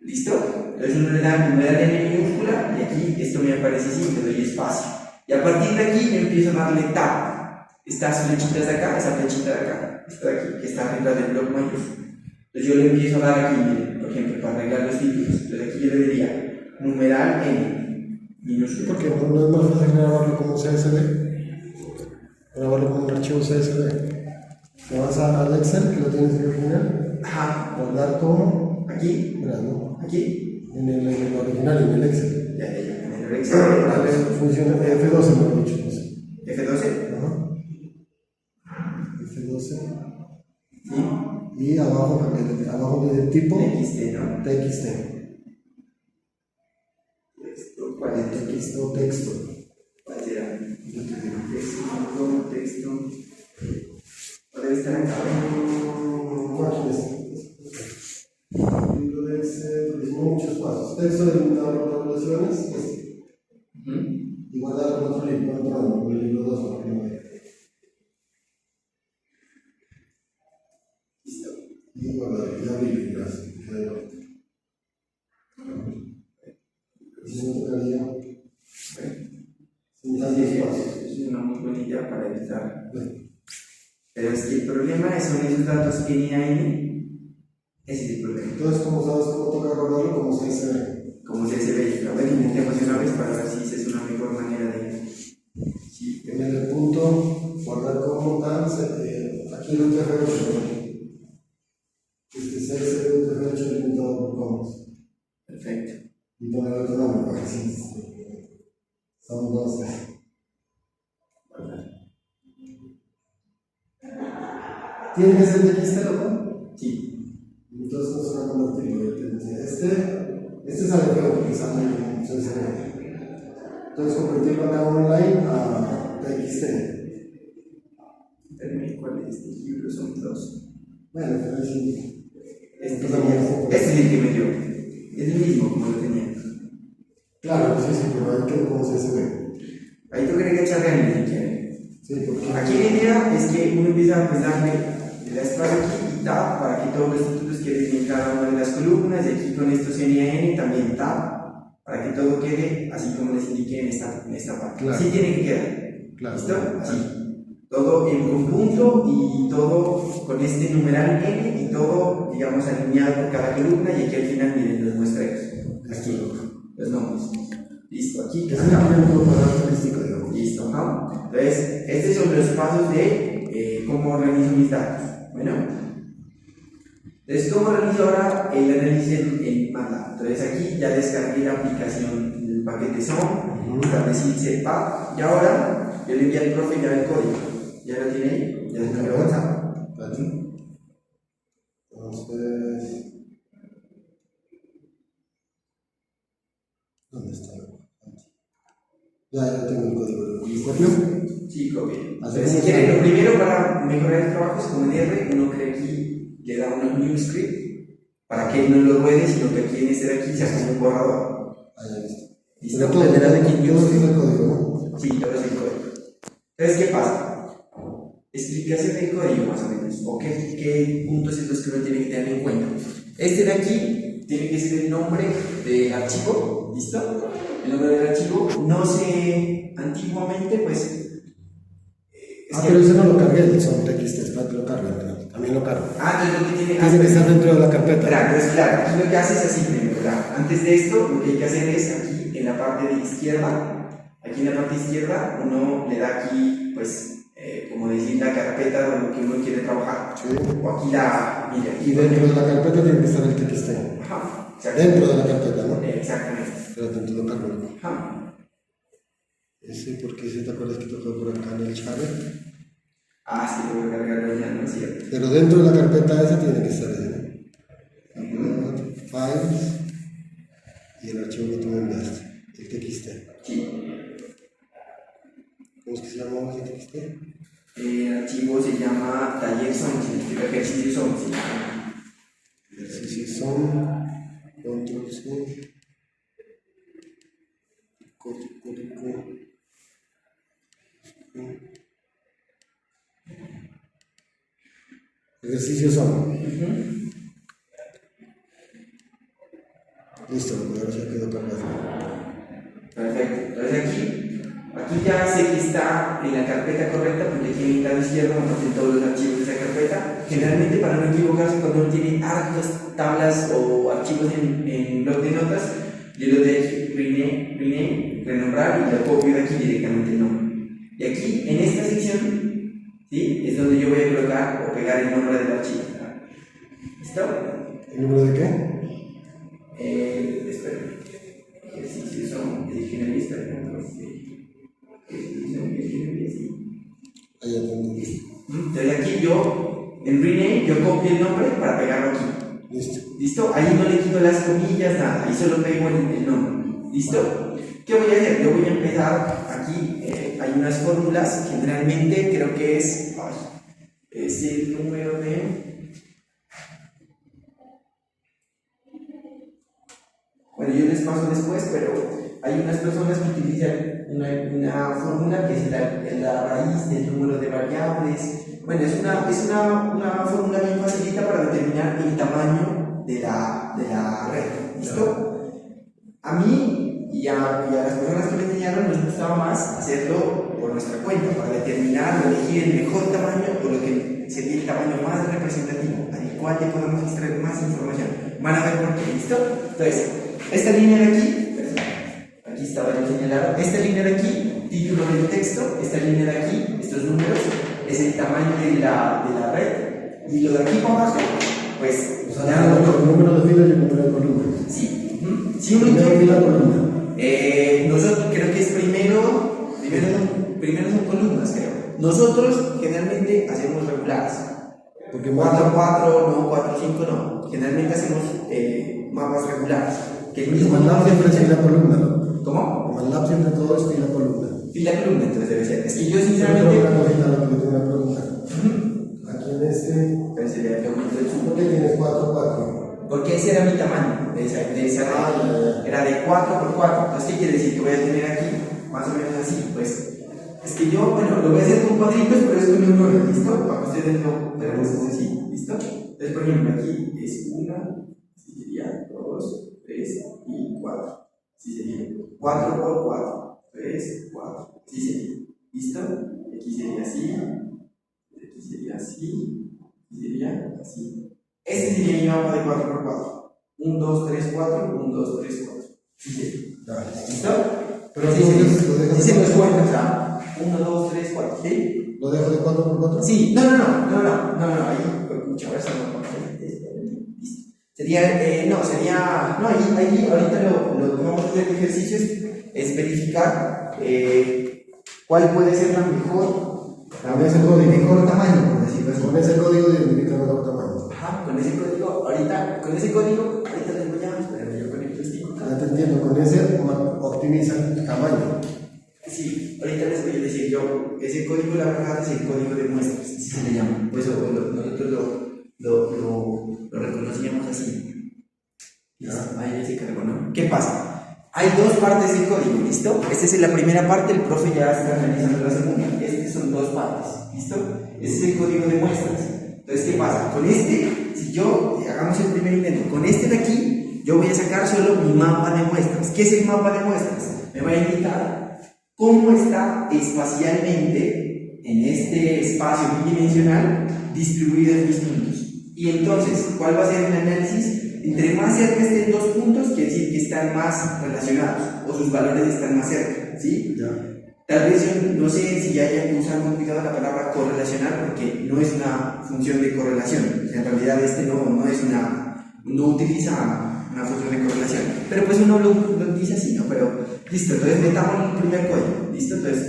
¿Listo? Entonces uno le da numeral N minúscula y aquí esto me aparece así, le doy espacio. Y a partir de aquí yo empiezo a darle tab. Estas flechitas de acá, esa flechita de acá, esta de aquí, que está arriba del bloc mayúsculo. Entonces yo le empiezo a dar aquí, miren, por ejemplo, para arreglar los títulos. Entonces aquí yo le diría numeral N minúscula. ¿Por qué no es más fácil grabarlo como CSV? Grabarlo como un archivo CSV. Te vas al Excel, que lo tienes en original. Ajá. Guardar como. Aquí. Mira, ¿no? Aquí. En el original, en el Excel. Ya, en el Excel. Dale, funciona F12, mejor dicho. Pues. F12. Ajá. F12. Sí. Y abajo del tipo. TXT, ¿no? TXT. Texto, ¿cuál es el Texto, texto. ¿Cuál será? Yo te digo. Texto. ¿Cuál debe estar acá? Aquí está. Libro de Excel, tiene muchos pasos. Texto delimitado por tabulaciones. Y guardar con otro libro, con el libro 2 por primero. Listo. Y guardar, y abrir, gracias. Eso me tocaría. Sin tantos pasos. Es una muy buena idea para evitar. Bueno. Pero es que el problema son esos datos N a N. Ese es el problema. Entonces, ¿cómo sabes cómo toca guardarlo? Como CSV. Como se ve. A ver, intentemos una vez para ver si esa es una mejor manera de. Sí. En el punto, guardar como tal, aquí lo UTF-8. CSV UTF-8 limitado por comas. Perfecto. Y poner otro nombre, porque sí, son dos. ¿Tiene que ser TXT, loco? Sí. Entonces no se va a convertir. Este sale feo porque sale en CSV. Entonces convertirlo acá online a TXT. Espérame, ¿cuál es este libro? Son dos. Bueno, pero sí. Este es el que me dio. Es el mismo como lo tenía. Claro, sí, pero ahí quedó como CSV. Ahí tú crees que echarle a mí, ¿qué? Sí, porque. Aquí la idea es que uno empieza a darle el espacio aquí y tab para que todos los títulos queden en cada una de las columnas, y aquí con estos N a N también tab para que todo quede así como les indiqué en esta parte. Claro. Así tiene que quedar. Claro. ¿Listo? Así. Todo en conjunto y todo con este numeral N y todo, digamos, alineado por cada columna, y aquí al final miren los muestreos. Aquí, los nombres. Listo, aquí. Es un ejemplo característico, digamos. Listo, ¿no? Entonces, estos son los pasos de cómo organizo mis datos. Bueno, entonces, ¿cómo realizo ahora el análisis en MATLAB? Entonces, aquí ya descargué la aplicación, el paquete SOM, establecí el setpath, y ahora yo le envié al profe ya el código. ¿Ya lo tiene ahí? ¿Ya se lo envió a WhatsApp? Entonces. ¿Dónde está? Ya tengo el código. ¿Copio? Sí, copio. Así Entonces, si como quieren, está. lo primero para mejorar el trabajo es como en R, uno crea aquí, le da un new script para que no lo ruede, sino que aquí en este de aquí se hace un borrador. Ya listo. ¿Listo? Pero todo Le das aquí new tiene script. el código, ¿no? Sí, todo es el código. Entonces, ¿qué pasa? Explicación del código, más o menos. ¿O qué puntos es los que uno tiene que tener en cuenta? Este de aquí tiene que ser el nombre del archivo. ¿Listo? El nombre del archivo. No sé, antiguamente, pues. Pero ese no lo cargué, son TXT, espera que lo cargue, también lo cargo. Entonces lo que tiene Tiene que estar dentro de la carpeta. Entonces, claro, aquí lo que hace es así primero, ¿verdad? Antes de esto, lo que hay que hacer es aquí en la parte de izquierda. Aquí en la parte izquierda, uno le da aquí, pues. Como decir, la carpeta de lo que uno quiere trabajar. Sí. O aquí mira, Y dentro de la carpeta tiene que estar el TXT. Ajá, Dentro de la carpeta, ¿no? exactamente. Pero dentro lo cargo. Ajá. Ese, porque si te acuerdas que tocó por acá en el chave. Sí, tengo que cargarlo ya, ¿no es cierto? Pero dentro de la carpeta esa tiene que estar ese, ¿no? Files y el archivo que tú me enviaste, el TXT. Sí. ¿Cómo es que se llama ese TXT? El archivo se llama taller son, significa ejercicio son. Ejercicio son, control C, código. Ejercicios son. Listo, ahora ya quedó cargado. Perfecto. Entonces aquí ya sé que está en la carpeta correcta, porque aquí en el lado izquierdo aparecen todos los archivos de esa carpeta. Generalmente, para no equivocarse, cuando uno tiene hartas tablas o archivos en bloc de notas, yo lo de aquí, renombrar, y lo copio de aquí directamente el nombre. Y aquí, en esta sección, ¿sí? Es donde yo voy a colocar o pegar el nombre del archivo. ¿Listo? ¿El número de qué? Espera. Ejercicios son ediciones, por ejemplo. Ahí ya entendí. Entonces aquí yo, en rename, yo copio el nombre para pegarlo aquí. Listo. ¿Listo? Ahí no le quito las comillas, nada. Ahí solo pego el nombre. ¿Listo? ¿Qué voy a hacer? Yo voy a empezar aquí. Hay unas fórmulas. Generalmente creo que es el número de. Bueno, yo les paso después, pero hay unas personas que utilizan una fórmula que es la raíz del número de variables. Bueno, es una fórmula bien facilita para determinar el tamaño de la red. ¿Listo? A mí y a las personas que me enseñaron nos gustaba más hacerlo por nuestra cuenta, para determinar o elegir el mejor tamaño o lo que sería el tamaño más representativo, al cual le podemos extraer más información. Van a ver por qué. ¿Listo? Entonces, esta línea de aquí, aquí estaba ya señalado, esta línea de aquí, título del texto, esta línea de aquí, estos números, es el tamaño de la red, y lo de aquí para abajo, pues, O sea, el número de filas y el número de columnas. sí. Si uno Primero fila, columna. nosotros creo que es primero son columnas, creo. Nosotros generalmente hacemos regulares. Porque 4, 4, no, 4, 5, no. Generalmente hacemos mapas regulares. Que el mismo MATLAB siempre es fila, columna, ¿no? ¿Cómo? MATLAB siempre todo es fila, columna. Fila columna, entonces debe ser. Es que yo Pero sinceramente. una cosita, lo que yo tengo una pregunta. Aquí en este, Pensé que aumento el zoom. ¿por qué tienes 4, 4? Porque ese era mi tamaño de esa red. Era de 4 por 4. Entonces, ¿qué quiere decir? Que voy a tener aquí más o menos así. Pues es que yo, bueno, lo voy a hacer con cuadritos, pero es con un número, ¿listo? Para que ustedes lo vean así, ¿listo? Entonces, por ejemplo, aquí es 1, así sería 2, 3 y 4. Así sería 4 por 4, 3, 4. Así sería, ¿listo? Aquí sería así, aquí sería así, aquí sería así. Este sería mi mapa de 4x4. 1, 2, 3, 4, 1, 2, 3, 4. ¿Sí? ¿Listo? Pero sí, entonces, se nos cuenta, o sea, 1, 2, 3, 4. ¿Sí? ¿lo dejo de 4 por 4? Sí, no, ahí, escucha, a ver si no. Listo. Sería, no, ahí ahorita lo que vamos a hacer de ejercicios es verificar cuál puede ser la mejor tamaño, por decirlo así. Con ese código identifica mejor tamaño. Ajá, con ese código, ahorita tengo ya, pero yo conecto este. Ya te entiendo, con ese optimiza el tamaño. Sí, ahorita les voy a decir yo, ese código la verdad es el código de muestras, así se le llama, por eso nosotros lo reconocíamos así. ¿Listo? Ahí ya se cargó, ¿no? ¿Qué pasa? Hay dos partes del código, ¿listo? Esta es la primera parte, el profe ya está analizando la segunda. Estas son dos partes, ¿listo? Este es el código de muestras. Entonces, ¿qué pasa? Con este, si yo, hagamos el primer intento, con este de aquí, yo voy a sacar solo mi mapa de muestras. ¿Qué es el mapa de muestras? Me va a indicar cómo está espacialmente, en este espacio bidimensional, distribuidos mis puntos. Y entonces, ¿cuál va a ser el análisis? Entre más cerca estén dos puntos, quiere decir que están más relacionados o sus valores están más cerca, ¿sí? Ya. Tal vez yo no sé si haya que usar con cuidado la palabra correlacionar porque no es una función de correlación. En realidad no utiliza una función de correlación. Pero pues uno lo dice así, ¿no? Pero listo, entonces metamos el primer código, ¿listo? Entonces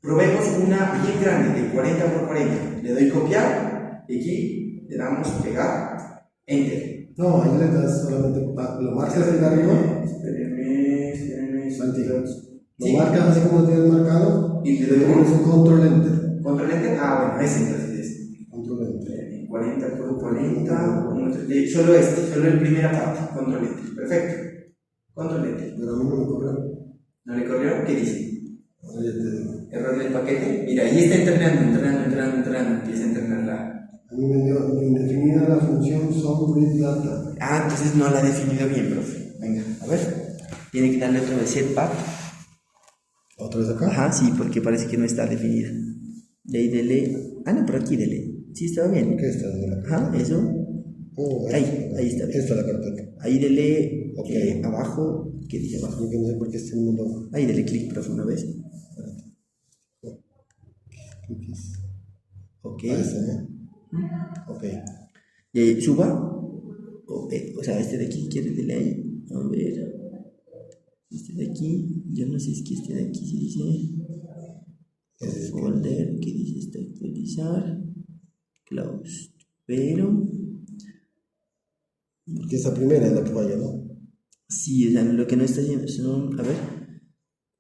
probemos una bien grande de 40 por 40. Le doy copiar y aquí le damos pegar, enter. No, ahí le das solamente, lo marcas ahí arriba. Espérenme. Lo marcas así como lo tienes marcado Y le doy pones un control enter. control enter. Ah, bueno, ese entonces es. Control enter. 40 por 40. Solo la primera parte. Control enter. Perfecto. Control enter. Pero a mí no me corrió. ¿No le corrió? ¿Qué dice? Ahora ya te digo. Error del paquete. Mira, ahí está entrenando. Empieza a entrenarla. A mí me dio indefinida la función SonBreedData. Ah, entonces no la ha definido bien, profe. Venga, a ver. Tiene que darle otra vez setpath. ¿Otra vez acá? Ajá, sí, porque parece que no está definida. De ahí dele. Ah, no, pero aquí dele. Sí, estaba bien. ¿Qué está de la Ajá, eso. Ahí está bien. Esta es la carpeta. Ahí dele Ok. abajo. ¿Qué dice abajo? Yo que no sé por qué está en un logo. Ahí dele clic, profe, una vez. Cookies. A este, ¿eh? Ok. Y ahí, suba. O sea, este de aquí, si quieres, dele ahí. A ver. Este de aquí. Yo no sé si es que este de aquí se dice. Folder. ¿Qué dice? Está actualizar. Close. Pero. Porque esta primera es la que falla, ¿no? Sí, o sea, lo que no está haciendo son. A ver.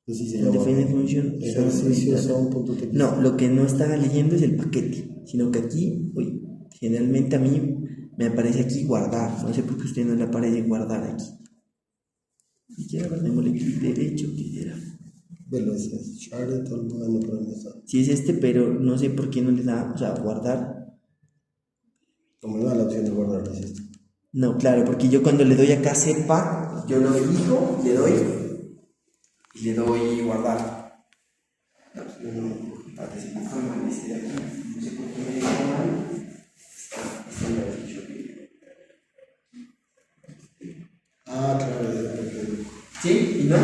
Pues sí se El llama. define function. Ejercicio son.txt. No, lo que no está leyendo es el paquete. Sino que aquí, uy, generalmente a mí me aparece aquí guardar. No sé por qué a usted no le aparece guardar aquí. Si quiere, guardémosle clic derecho, que era. Velo, ese es Shared, todo el mundo, pero no está. Sí es este, pero no sé por qué no le da, o sea, guardar. Como no da la opción de guardar, es esto. No, claro, porque yo cuando le doy acá setpack, yo lo elijo, y le doy guardar. No, participo con este de aquí, no sé por qué me dijo mal. Este me ha dicho que... Ah, claro, ya porque. ¿Sí? ¿Y no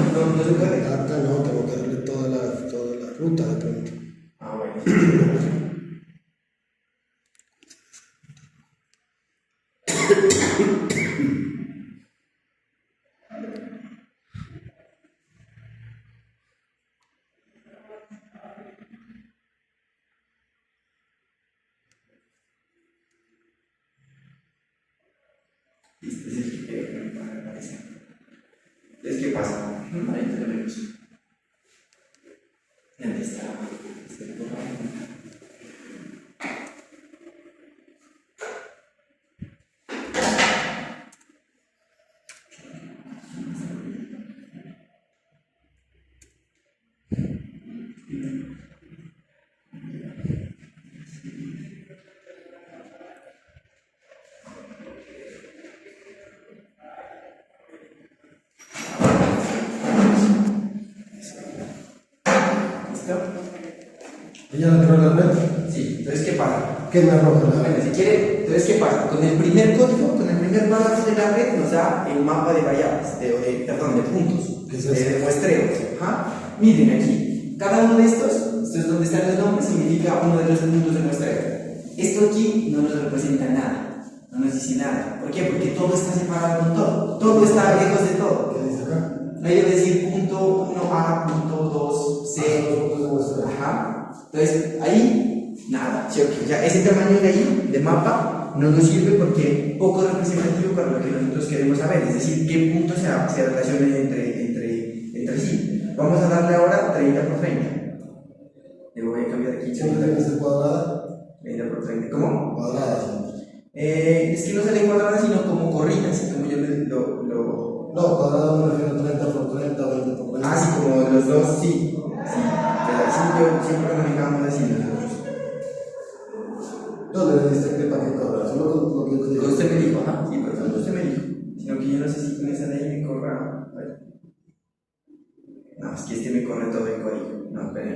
se puede? Acá no, tengo que darle toda la ruta de pronto. Ah, bueno. Este es el que me parece. Entonces, ¿qué pasa? Ahí tenemos. ¿Dónde está? ¿Listo? ¿Ella la tiró la red? Sí, entonces, ¿qué pasa? ¿Qué me arroja? Bueno, si quiere, entonces, ¿qué pasa? Con el primer código, con el primer párrafo de la red, nos da el mapa de variables, perdón, de puntos, ¿Qué es eso? de muestreos. Ajá. Miren aquí, cada uno de estos, esto es donde están los nombres, significa uno de los puntos de muestreo. Esto aquí no nos representa nada, no nos dice nada. ¿Por qué? Porque todo está separado con todo, todo está lejos de todo. ¿Qué dice acá? Ahí debe decir punto 1A, punto 2C. Los puntos de muestra. Ajá. Entonces, ahí, nada. ¿Sí? Okay. Ya ese tamaño de ahí, de mapa, no nos sirve porque poco representativo para lo que nosotros queremos saber. Es decir, qué puntos se relacionan entre sí. Vamos a darle ahora 30 por 30. Le voy a cambiar aquí. Siempre tiene que ser cuadrada. 30 por 30. ¿Cómo? Cuadrada siempre. Es que no sale cuadrada, sino como corrida, así como yo lo No, cuadrada me refiero a 30 por 30, 20 por 20. Ah, sí, como los dos, sí. Pero así yo siempre manejamos así nosotros. ¿Dónde le diste que para qué cuadrada? Solo con lo que yo te digo. Usted me dijo, ajá, sí, perfecto, usted me dijo. Sino que yo no sé si con esa ley me corra. Bueno. No, es que este me corre todo el código. No, espera.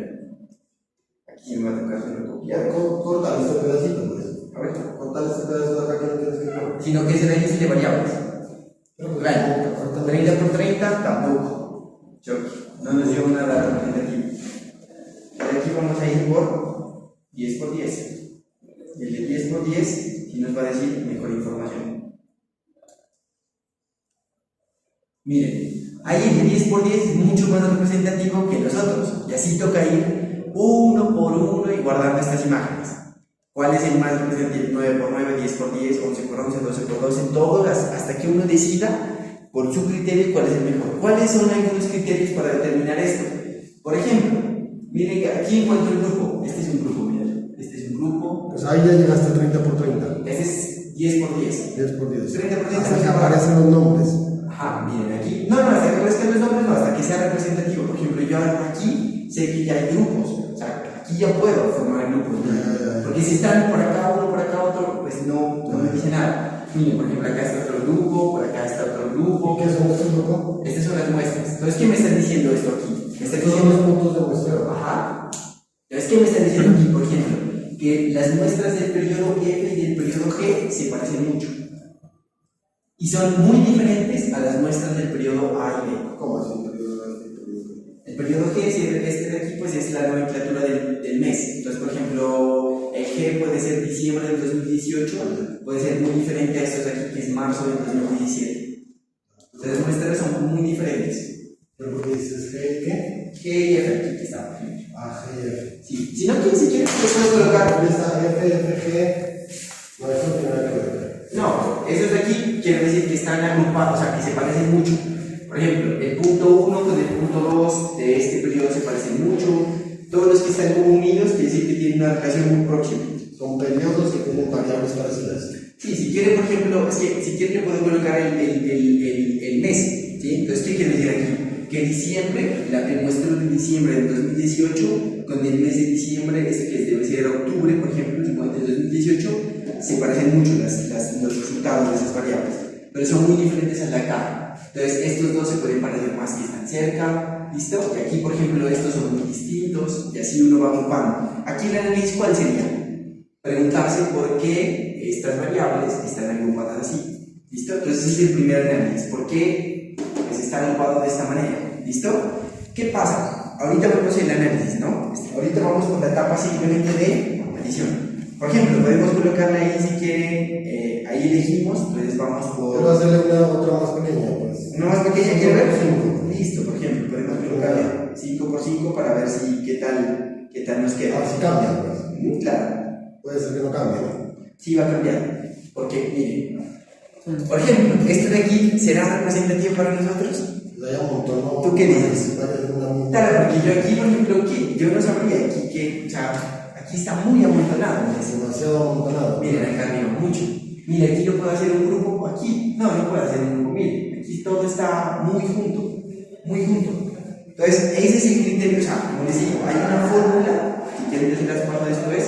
Aquí me va a tocar solo copiar. Cortar este pedacito, pues. A ver. Cortar este pedazo de acá que no tienes que cortar. Sino que ese de ahí es de variables. Pero pues, Bueno, 30 por 30 tampoco. Choque. No nos dio nada representativo. Y aquí vamos a ir por 10 por 10. Y el de 10 por 10 sí nos va a decir mejor información. Miren, ahí el de 10 por 10 es mucho más representativo que los otros. Y así toca ir uno por uno y guardando estas imágenes. ¿Cuál es el más representativo? 9 por 9, 10 por 10, 11 por 11, 12 por 12, todas, hasta que uno decida por su criterio cuál es el mejor. ¿Cuáles son algunos criterios para determinar esto? Por ejemplo, miren que aquí encuentro el grupo. Este es un grupo, miren. Este es un grupo. pues ahí ya llegaste a 30 por 30. Este es 10 por 10. 10 por 10. 30 por 30 Hasta que aparecen los nombres. Ajá, miren aquí. No, hasta que aparezcan los nombres, no, hasta que sea representativo. Por ejemplo, yo aquí sé que ya hay grupos. O sea, aquí ya puedo formar grupos. Porque si están por acá uno, por acá otro, pues no me dice nada. Miren, por ejemplo, acá está otro grupo, por acá está otro grupo. ¿Qué son estos grupos? Estas son las muestras. Entonces, ¿qué me están diciendo esto aquí? Me están Estos son diciendo. los puntos de muestreo. Ajá. Entonces, ¿qué me están diciendo aquí? Por ejemplo, que las muestras del periodo F y del periodo G se parecen mucho. Y son muy diferentes a las muestras del periodo A y B. ¿Cómo así? El periodo G, este de aquí, pues es la nomenclatura del mes. Entonces, por ejemplo, el G G puede ser diciembre del 2018, puede ser muy diferente a estos de aquí, que es marzo del 2017. Entonces, muestras son muy diferentes. ¿Pero por qué dices G, qué? G y F aquí que está. Ah, G y F. Sí. Si no, si quieres, lo puedo colocar. Aquí está F, F, G. No, eso no tiene nada que ver. No, esos de aquí quiere decir que están agrupados, o sea, que se parecen mucho. Por ejemplo, el punto 1 con el punto 2 de este periodo se parecen mucho. Todos los que están como unidos quiere decir que tienen una relación muy próxima. Son periodos que tienen variables parecidas. Sí, si quiere, por ejemplo, es que si quiere le puedo colocar el mes. ¿Sí? Entonces, ¿qué quiere decir aquí? Que diciembre, el muestreo de diciembre del 2018 con el mes de diciembre, este que debe ser octubre, por ejemplo, igual del 2018, se parecen mucho los resultados de esas variables, pero son muy diferentes al de acá. Entonces, estos dos se pueden parecer más que están cerca, ¿listo? Y aquí, por ejemplo, estos son muy distintos, y así uno va agrupando. Aquí el análisis, ¿cuál sería? Preguntarse por qué estas variables están agrupadas así, ¿listo? Entonces, ese es el primer análisis. ¿Por qué está agrupado de esta manera? ¿Listo? ¿Qué pasa? Ahorita vemos el análisis, ¿no? Ahorita vamos con la etapa simplemente de adición. Por ejemplo, podemos colocarla ahí si quieren, ahí elegimos, entonces vamos por... Pero hacerle otra más pequeña, pues. ¿Una más pequeña quiere ver? 5. Listo, por ejemplo, podemos colocarle 5 por 5 para ver si qué tal nos queda. A ver si cambia, pues. Claro. Puede ser que no cambie, ¿no? Sí, va a cambiar. Porque, miren, por ejemplo, esto de aquí será representativo para nosotros. Pues hay un montón, ¿no? ¿Tú qué dices? Claro, Claro, porque yo aquí, por ejemplo, yo no sabría aquí que, o sea, aquí está muy amontonado. Es demasiado amontonado. Miren, acá arriba, mucho. Mira, aquí no puedo hacer un grupo, aquí no puedo hacer un grupo. Miren, aquí todo está muy junto, muy junto. Entonces, ese es el criterio, o sea, como les digo, hay una fórmula, si quieren yo se las paso después,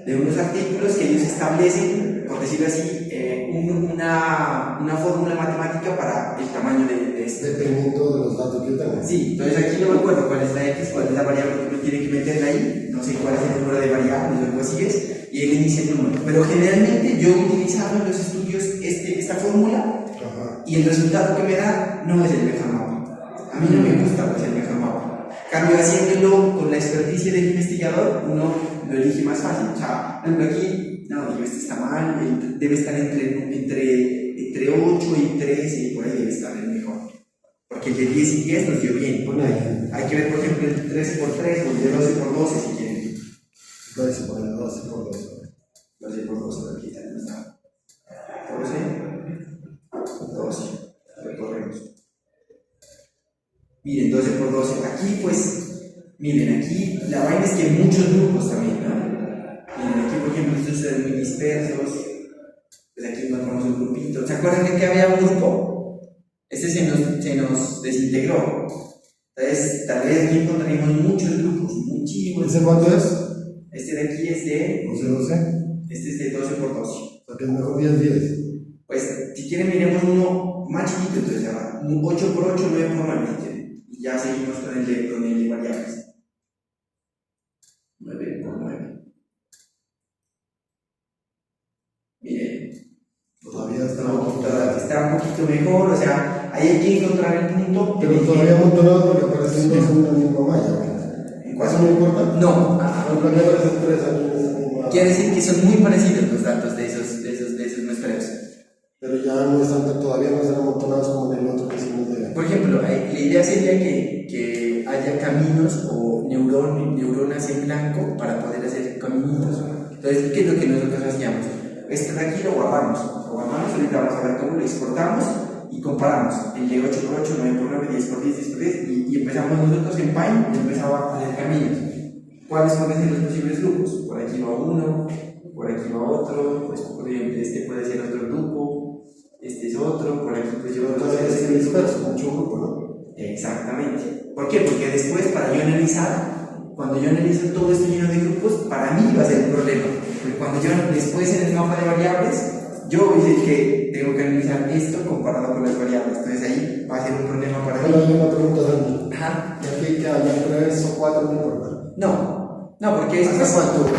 de unos artículos que ellos establecen, por decirlo así, una fórmula matemática para el tamaño de este. Dependiendo de los datos que yo tenga. Sí, entonces aquí no me acuerdo cuál es la X, cuál es la variable que uno tiene que meterla ahí, no sé cuál es el número de variables o algo así es, y él inicia el número. Pero generalmente yo he utilizado en los estudios esta fórmula. Ajá. Y el resultado que me da no es el mejor mapa. A mí no me gusta pues, el mejor mapa. Cambio, haciéndolo con la experticia del investigador, uno lo elige más fácil. O sea, por ejemplo, aquí, no, digo, este está mal, debe estar entre 8 y 13, por ahí debe estar el mejor. Porque el de 10 y 10 nos dio bien. Pone ahí. Hay que ver, por ejemplo, el 13 por 3 o el de 12 por 12 si quieren. 12 por 12 por 12. 12 por 12, aquí también está. 12. Recorremos. Miren, 12 por 12. Aquí, pues, miren, aquí la vaina es que hay muchos grupos también, ¿no? Miren, aquí, por ejemplo, estos son muy dispersos. Pues aquí encontramos un grupito. ¿Se acuerdan de que había un grupo? Este se nos desintegró. Entonces, tal vez aquí encontraremos muchos grupos, muchísimos. ¿Ese cuánto es? Este de aquí es de. 12. Este es de 12 por 12. O sea que es mejor 10. Pues, si quieren, miremos uno más chiquito, entonces ya va. Un 8 por 8, 9 por 9, si quieren. Y ya seguimos con el de variables. 9 por 9. Miren. Todavía está un poquito mejor, o sea, ahí hay que encontrar el punto. pero todavía amontonado porque aparecen dos en una misma malla. ¿Eso no importa? No. Por ejemplo, aquí aparecen 3 aquí en esa misma. Quiere decir que son muy parecidos los datos de esos muestreos. Pero ya no están, todavía no están amontonados como en el otro que hicimos de. Por ejemplo, la idea sería que haya caminos o neuronas en blanco para poder hacer caminitos. Entonces, ¿qué es lo que nosotros hacíamos? Esto de aquí lo guardamos, ahorita vamos a ver cómo lo exportamos y comparamos el de 8 por 8, 9 por 9, 10 por 10, 10 por 10 y empezamos nosotros en Pine y empezamos a hacer caminos. ¿Cuáles pueden ser los posibles grupos? Por aquí va uno, por aquí va otro, pues por ejemplo este puede ser otro grupo, este es otro, por aquí pues yo puedo hacer Entonces, es disperso, mucho grupo, ¿no? Exactamente. ¿Por qué? Porque después para yo analizar, cuando yo analizo todo esto lleno de grupos, para mí va a ser un problema. Porque cuando yo después en el mapa de variables, yo es el que tengo que analizar esto comparado con las variables. Entonces ahí va a ser un problema para Bueno, mí. hay una pregunta, Dani. Ajá. ¿Y aquí que haya 3 o 4 no importa? No, porque esto ¿Hasta cuánto?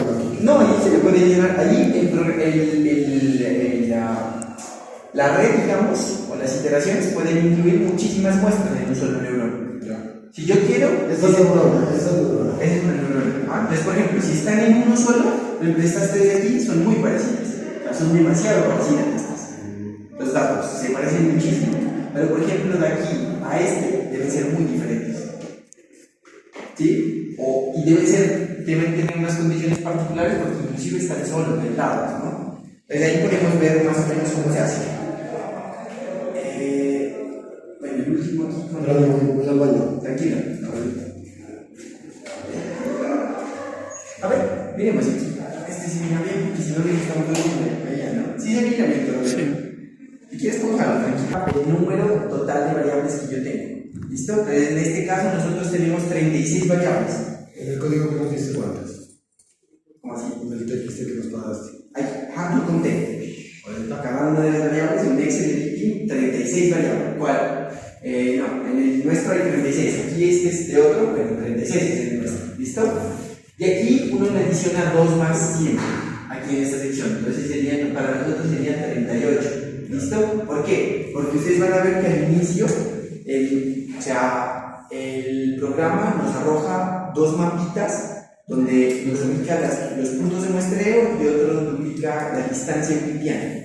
no, y se le puede llenar allí la red, digamos, o las iteraciones pueden incluir muchísimas muestras en un solo neurón. Ya. Si yo quiero, Esta es neurona, esta es neurona. esa es una neurona. Entonces, por ejemplo, si están en uno solo, Por ejemplo, estas tres de aquí son muy parecidas, o sea, son demasiado parecidas estas. Los datos se parecen muchísimo, pero por ejemplo de aquí a este deben ser muy diferentes. ¿Sí? Y deben tener unas condiciones particulares porque inclusive están solos, aislados, ¿no? Entonces ahí podemos ver más o menos cómo se hace. Bueno, el último aquí con... Pero voy al baño. Tranquilo. A ver, miremos aquí. Este se mira bien, porque si no le estamos dando allá, ¿no? Sí, se mira bien todo. Sí. Si quieres, póngalo, tranquilo. El número total de variables que yo tengo. ¿Listo? Entonces, en este caso, nosotros tenemos 36 variables. En el código que nos diste cuántas. ¿Cómo así? En el que dijiste que nos pagaste. Yo conté. Cada una de las variables, en Excel y aquí, 36 variables. ¿Cuál? No, en el nuestro hay 36. Aquí este es de otro, pero 36 es el nuestro. ¿Listo? Y aquí uno le adiciona 2 más siempre, aquí en esta sección. Entonces para nosotros serían 38. ¿Listo? ¿Por qué? Porque ustedes van a ver que al inicio, el programa nos arroja 2 mapitas donde nos ubica los puntos de muestreo y otro nos ubica la distancia euclidiana.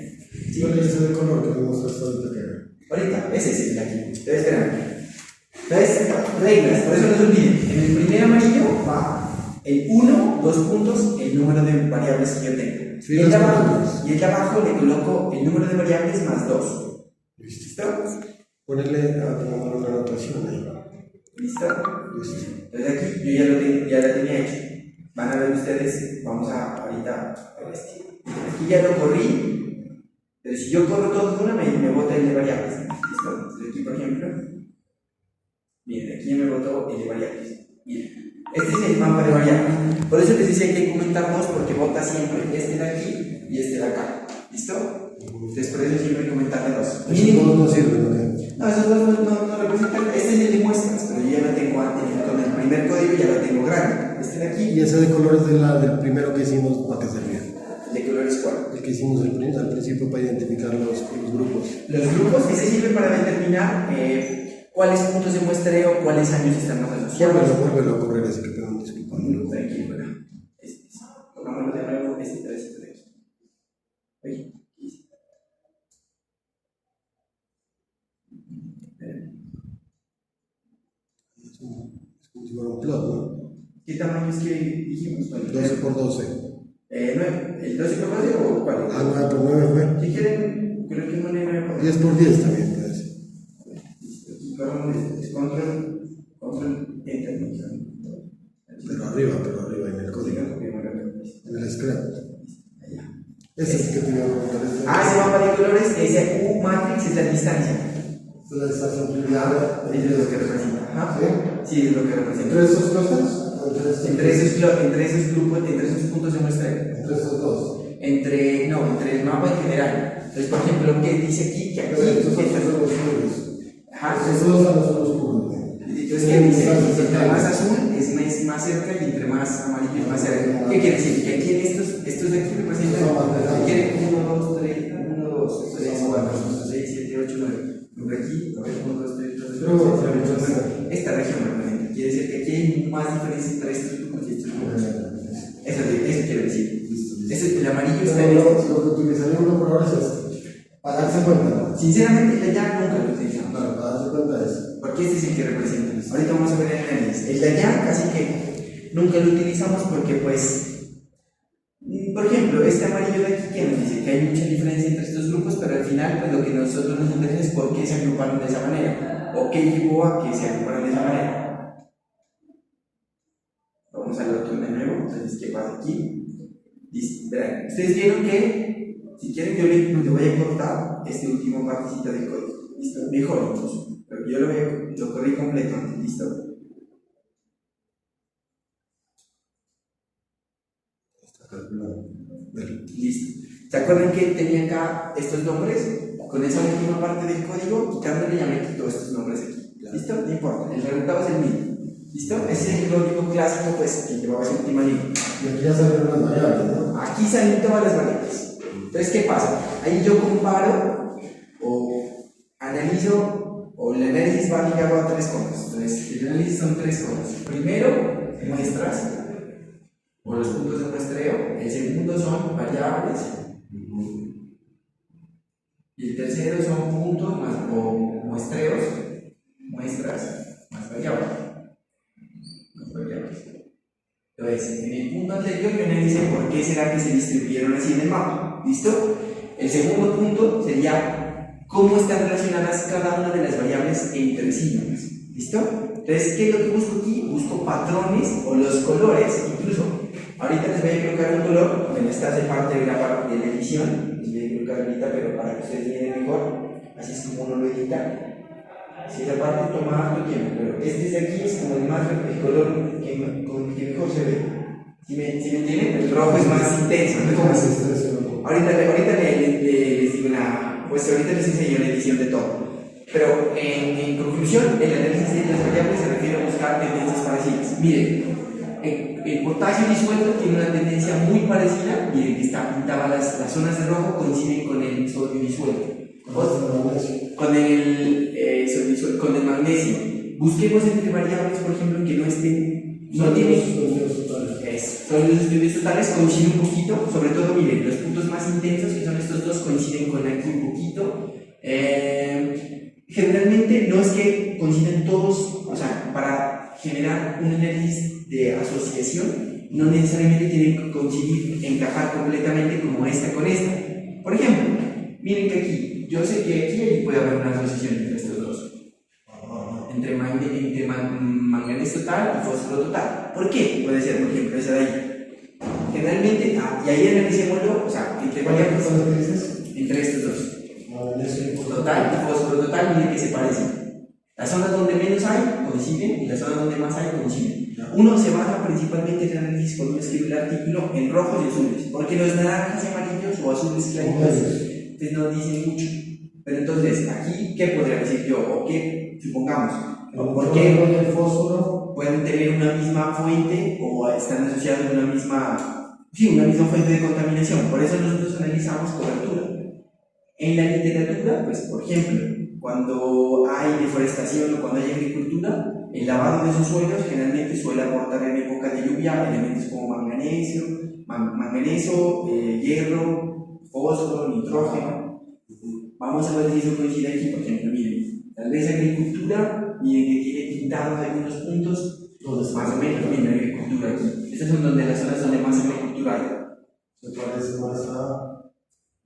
¿Sí? ¿Cuál es ese de color que me mostraste ahorita que era? Ahorita, ese es el de aquí. Entonces, espérame. Entonces, reglas, por eso no se olviden. En el primer amarillo va el 1, 2 puntos, el número de variables que yo tengo. Sí, y el de abajo le coloco el número de variables más 2. ¿Listo? Ponerle a una anotación ahí. ¿Listo? Listo. Entonces aquí yo ya la tenía hecho. Van a ver ustedes, vamos a ahorita a ver este. Aquí ya lo corrí, pero si yo corro todo de una, me bota el de variables. ¿Listo? Entonces aquí, por ejemplo, miren, aquí me botó el de variables. Miren. Este es el mapa de variables. Por eso les decía que hay que comentar dos, porque vota siempre este de aquí y este de acá. ¿Listo? Entonces por eso siempre hay que comentarle dos. Esos dos no sirven, ¿ok? No, esos dos no representan. Este es el de muestras, pero yo ya lo tengo con el primer código ya lo tengo grande. Este de aquí. Y ese de colores del primero que hicimos, ¿para qué servía? ¿El de colores cuál? El que hicimos al principio para identificar los grupos. Los grupos, ese sirve para determinar cuáles puntos de muestreo, cuáles años están más asociados. Vuélvelo a correr ese que tengo, disculpa. Tranquilo, ¿verdad? Pongámoslo de nuevo, este de aquí. Oye. Es como si fuera un plot, ¿no? ¿Qué tamaño es que dijimos? 12 por 12. 9. ¿El 12 por 12 o cuál? 9 por 9 fue. Si quieren, creo que no le 9 por 10 por 10 también puede ser. Aquí corramos control, enter. Pero arriba en el código. En el script. Ese es el que te iba a preguntar. Ese mapa de colores, ese U matrix es la distancia. Es la distancia ampliada. Es lo que representa. Ajá. Sí, es lo que representa. ¿Entre esos clusters? Entre esos grupos, entre esos puntos de muestreo. Entre esos dos. Entre el mapa en general. Entonces, por ejemplo, ¿qué dice aquí? Que aquí. Estos son los oscuros. Ajá. Estos dos son los oscuros. Entonces, ¿qué dice? Entre más azul es más cerca y entre más amarillo es más cerca. ¿Qué quiere decir? Que aquí en estos de aquí representan. ¿Qué quiere? 1, 2, 3, 1, 2, 3, 4, 5, 6, 7, 8, 9. Por aquí, a ver, 1, 2, 3, 4, 5, 6, 7, 8, 9. Esta región representa. Quiere decir que aquí hay más diferencia entre estos grupos y estos grupos. Eso quiere decir. El amarillo está en Lo que utilizaríamos por ahora es para darse cuenta. Sinceramente, el de allá nunca lo utilizamos. Claro, para darse cuenta de eso. Porque este es el que representa. Ahorita vamos a ver el análisis. El de allá casi que nunca lo utilizamos porque, pues, por ejemplo, este amarillo de aquí que nos dice que hay mucha diferencia entre estos grupos, pero al final, pues lo que nosotros nos interesa es por qué se agruparon de esa manera o qué llevó a que se agruparan de esa manera. Vamos al otro de nuevo. Entonces, ¿qué pasa aquí? Verán, ustedes vieron que, si quieren, yo le voy a cortar este último partecita del código. ¿Listo? Mejor incluso. Pero yo lo corrí completo antes. ¿Listo? Listo. ¿Se acuerdan que tenía acá estos nombres? Con esa última parte del código, quitándole ya me quito estos nombres aquí. ¿Listo? No importa. El resultado es el mismo. ¿Listo? Ese es el código clásico, pues, que llevaba esa última línea. Y aquí ya salieron las variables, ¿no? Aquí salen todas las variables. Entonces, ¿qué pasa? Ahí yo comparo o analizo, o el análisis va ligado a tres cosas. Entonces, el análisis son tres cosas. Primero, muestras. o los puntos de muestreo. El segundo son variables. Y el tercero son puntos o muestreos, muestras más variables. Entonces, en el punto anterior yo analicé por qué será que se distribuyeron así en el mapa. ¿Listo? El segundo punto sería cómo están relacionadas cada una de las variables entre sí. ¿Listo? Entonces, ¿qué es lo que busco aquí? Busco patrones o los colores, incluso. Ahorita les voy a colocar un color, bueno, esta hace parte de la edición, les voy a colocar ahorita, pero para que ustedes miren mejor, así es como uno lo edita. Si esa parte toma harto tiempo, pero este de aquí es como el color con el que mejor se ve. ¿Sí me entienden? El rojo es más intenso, ¿no? ¿Cómo es esto? Ahorita les digo pues ahorita les enseño la edición de todo. Pero en conclusión, el análisis de las variables se refiere a buscar tendencias parecidas. Miren, el potasio disuelto tiene una tendencia muy parecida. Miren que está pintada, las zonas de rojo coinciden con el sodio disuelto. Con el magnesio. Busquemos entre variables, por ejemplo, que no estén. No tienen. Son los estudios totales, coinciden un poquito. Sobre todo, miren, los puntos más intensos, que son estos dos, coinciden con aquí un poquito. Generalmente no es que coinciden todos, o sea, para generar un análisis de asociación, no necesariamente tienen que coincidir, encajar completamente como esta con esta. Por ejemplo, miren que aquí, yo sé que aquí puede haber una asociación entre estos dos, entre manganeso total y fósforo total. ¿Por qué? Puede ser, por ejemplo, esa de ahí. Generalmente, y ahí analicémoslo, o sea, entre variables, entre estos dos. Total y fósforo total, miren que se parecen. Las zonas donde menos hay coinciden y las zonas donde más hay coinciden. Uno se basa principalmente en el análisis cuando escribe el artículo en rojos y azules, porque los naranjas y amarillos o azules claritos no dicen mucho. Pero entonces, aquí, ¿qué podría decir yo? O qué, supongamos, ¿por qué el fósforo pueden tener una misma fuente o están asociados a una misma fuente de contaminación? Por eso nosotros analizamos cobertura. En la literatura, pues, por ejemplo, cuando hay deforestación o cuando hay agricultura, el lavado de esos suelos generalmente suele aportar en época de lluvia elementos como manganeso, hierro, fósforo, nitrógeno. Vamos a ver si eso coincide aquí, por ejemplo, miren, tal vez agricultura, miren que tiene pintados algunos puntos, todos más o menos, miren, agricultura aquí. Estas son las zonas donde más agricultura hay. se parece más a.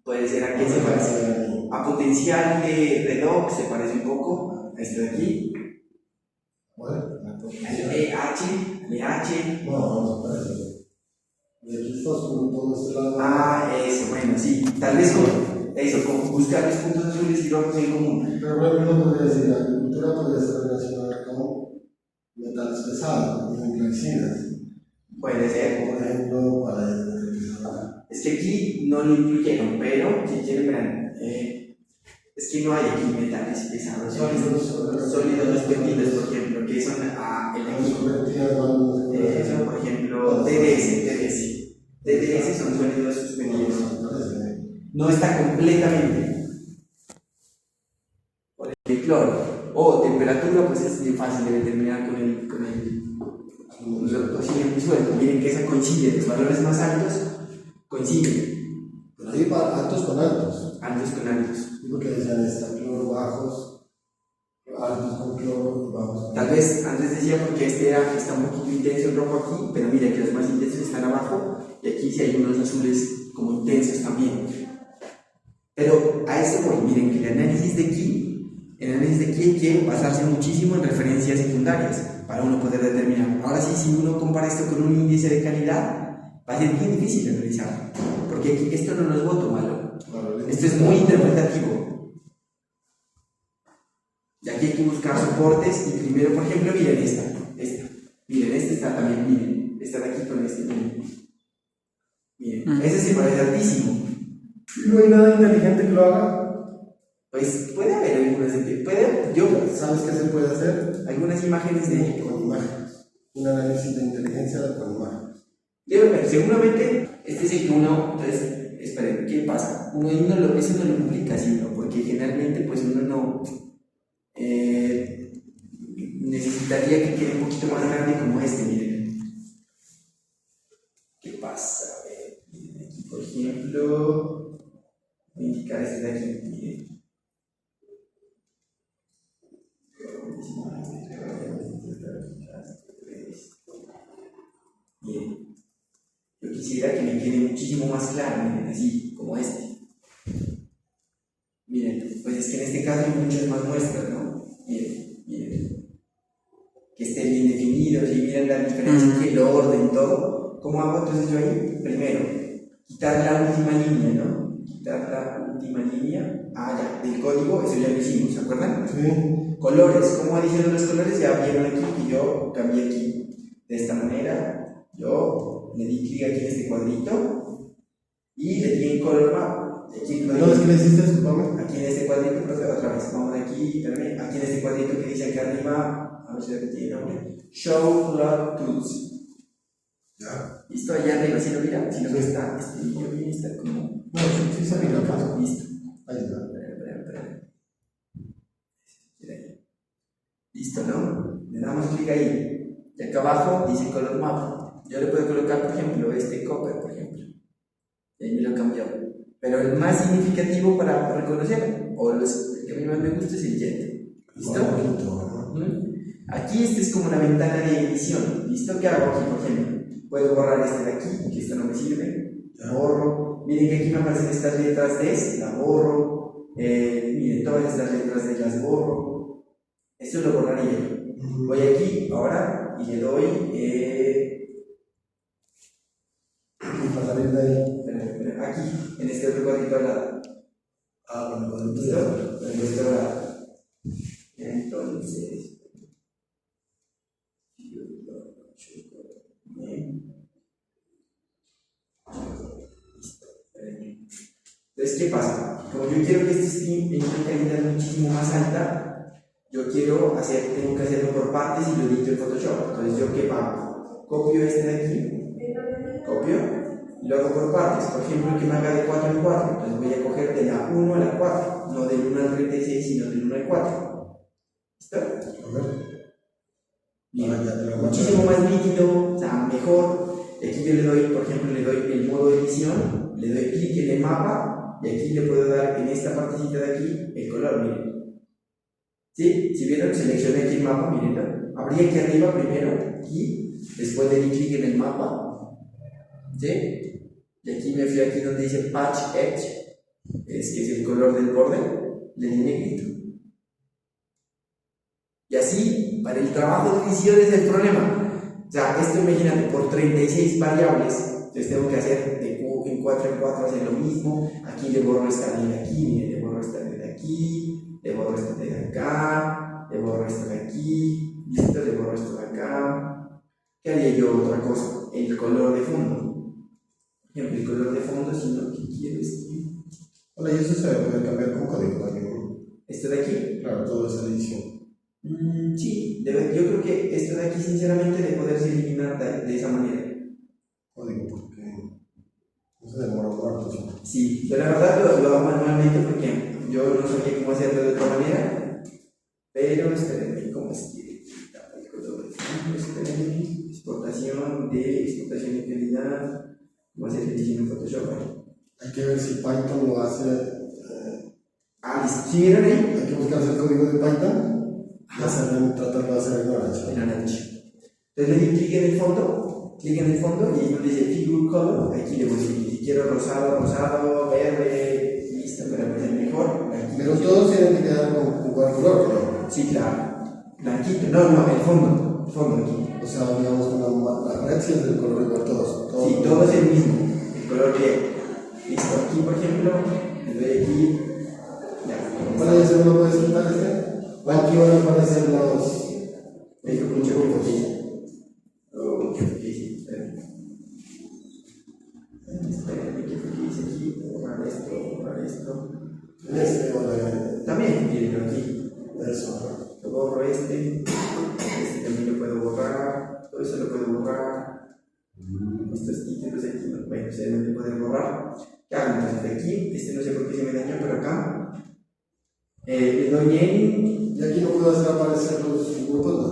Puede ser aquí, se parece a potencial de redox, se parece un poco a este de aquí. Al EH. No se parece. Y aquí está oscuro todo este lado. Eso, bueno, sí. Tal vez con buscar los puntos azules y rojos en común. Pero por ejemplo, no podría decir, la agricultura podría estar relacionada con metales pesados, con glycinas. Puede ser. Por ejemplo, para es que aquí no lo incluyeron, pero si quieren ver, es que no hay aquí metales pesados. Sólidos los péptidos, por ejemplo, que son eso, por ejemplo, DDS son sólidos suspendidos. No está completamente. Por el cloro o temperatura, pues es muy fácil de determinar con el oxígeno disuelto. Miren que esa coincide, los valores más altos coinciden. Ahí va altos con altos. Altos con altos. Digo que decían cloro bajos, altos con cloro y bajos con. Tal vez antes decía porque está un poquito intenso el rojo aquí, pero miren que los más intensos están abajo y aquí sí hay unos azules como intensos también. Pero a esto voy, miren que el análisis de aquí hay que basarse muchísimo en referencias secundarias para uno poder determinar. Ahora sí, si uno compara esto con un índice de calidad, va a ser bien difícil de analizar, porque aquí esto no nos voto malo, esto es muy interpretativo. Y aquí hay que buscar soportes y primero, por ejemplo, miren esta. Miren, esta está también, miren, esta de aquí con este, miren, ese se parece altísimo. ¿No hay nada inteligente que lo haga? Pues puede haber algunas, ¿Sabes qué se puede hacer? Algunas imágenes con imágenes. Un análisis de inteligencia con imágenes. Debe haber, seguramente, este es el que uno, entonces, esperen, ¿qué pasa? Eso no lo publica así, ¿no? Porque generalmente, pues uno no necesitaría que quede un poquito más grande como este, miren. ejemplo, voy a indicar este de aquí. Miren. Miren, yo quisiera que me quede muchísimo más claro, miren, así, como este. Miren, pues es que en este caso hay muchas más muestras, ¿no? Miren, miren. Que estén bien definidos y miren la diferencia entre el orden, todo. ¿Cómo hago entonces yo ahí? Primero, quitar la última línea, ¿no? Quitar la última línea. Ah, ya, del código, eso ya lo hicimos, ¿se acuerdan? Sí. Colores, ¿cómo adiciono los colores? Ya vieron aquí que yo cambié aquí de esta manera. Yo le di clic aquí en este cuadrito y le di en color map. Aquí, ¿No es que le hiciste, disculpame? aquí en este cuadrito, profe, otra vez, vamos aquí, espérame, aquí en este cuadrito que dice acá arriba, a ver si tiene nombre, Show Plot Tools. Ya. Listo, allá arriba, si lo miran, si lo que está, yo bien está como. No, sí se mira acá. Listo. Ahí está. Listo, ¿no? Le damos clic ahí. Y acá abajo dice Color Map. Yo le puedo colocar, por ejemplo, este Copper, por ejemplo. Y ahí me lo cambió. Pero el más significativo para reconocer, o el que a mí más me gusta, es el Jet. ¿Listo? Aquí este es como una ventana de edición. ¿Listo? ¿Qué hago aquí, por ejemplo? Puedo borrar este de aquí, que esto no me sirve. La borro. Miren que aquí me aparecen estas letras D, la borro. Miren, todas estas letras D las borro. Esto lo borraría. Voy aquí ahora y le doy. Y para salir de ahí. Espera, aquí, en este otro cuadrito al lado. Ah, bueno, ¿Listo? En este otro lado. Entonces. Entonces, ¿qué pasa? Como yo quiero que este esté en una calidad muchísimo más alta, tengo que hacerlo por partes y lo edito en Photoshop. Entonces, ¿yo qué hago? Copio este de aquí, copio, y lo hago por partes. Por ejemplo, que me haga de 4 en 4. Entonces, voy a coger de la 1 a la 4, no del 1 al 36, sino del 1 al 4. ¿Listo? A ver. Bien, Ya, muchísimo más nítido, o sea, mejor. Aquí yo le doy, por ejemplo, le doy el modo edición, le doy clic en el mapa y aquí le puedo dar en esta partecita de aquí el color, miren. ¿Sí? Si vieron, seleccioné aquí el mapa, miren. Abrí aquí arriba primero, aquí, después le di clic en el mapa, ¿sí? Y aquí me fui aquí donde dice Patch Edge, que es el color del borde, le di negrito. Y así, para el trabajo de edición es el problema. O sea, esto imagínate, por 36 variables, entonces tengo que hacer en 4 en 4 hacer lo mismo. Aquí le borro esta de aquí, miren, le borro esta de aquí, le borro esta de acá, le borro esta de aquí, listo, le borro esto de acá. ¿Qué haría yo otra cosa? El color de fondo. Por ejemplo, el color de fondo, si lo que quiero es que. Hola, y eso se puede cambiar con código también. ¿Esto de aquí? Claro, toda esa edición. Sí, yo creo que esto de aquí, sinceramente, de poderse eliminar de esa manera. Código, porque no se demora un rato. Sí, yo la verdad lo hago manualmente porque yo no sabía cómo hacerlo de otra manera. Pero espérenme, ¿cómo se quiere? Espérenme, exportación de calidad. ¿Cómo hacer el diseño en Photoshop? Hay que ver si Python lo hace. ¿Listo? ¿Sí vieron ahí? Hay que buscarse el código de Python. Tratar de hacer en Orange. En Orange. Entonces le di clic en el fondo y ahí donde dice Figure Color, aquí le voy a decir si quiero rosado, verde, listo, para que sea mejor. Pero todos tienen que quedar con igual color, ¿no? Sí, claro. Blanquito, no, el fondo aquí. O sea, digamos, la red sí es del color igual todos. Sí, todo es el mismo, el color que. Listo, aquí por ejemplo, le doy aquí. Ya. ¿Cuál es el uno puede soltar este? O aquí van a aparecer los. Mucho difícil. Espérame, ¿qué fue que hice aquí? Borrar esto. Este o la. También, miren aquí. Eso. Yo borro este también lo puedo borrar, todo eso lo puedo borrar. Estos títulos aquí, bueno, ustedes no lo pueden borrar. ¿Qué hago entonces? De aquí, no sé por qué se me dañó, pero acá le doy en. Y aquí no puedo hacer aparecer los grupos, ¿no?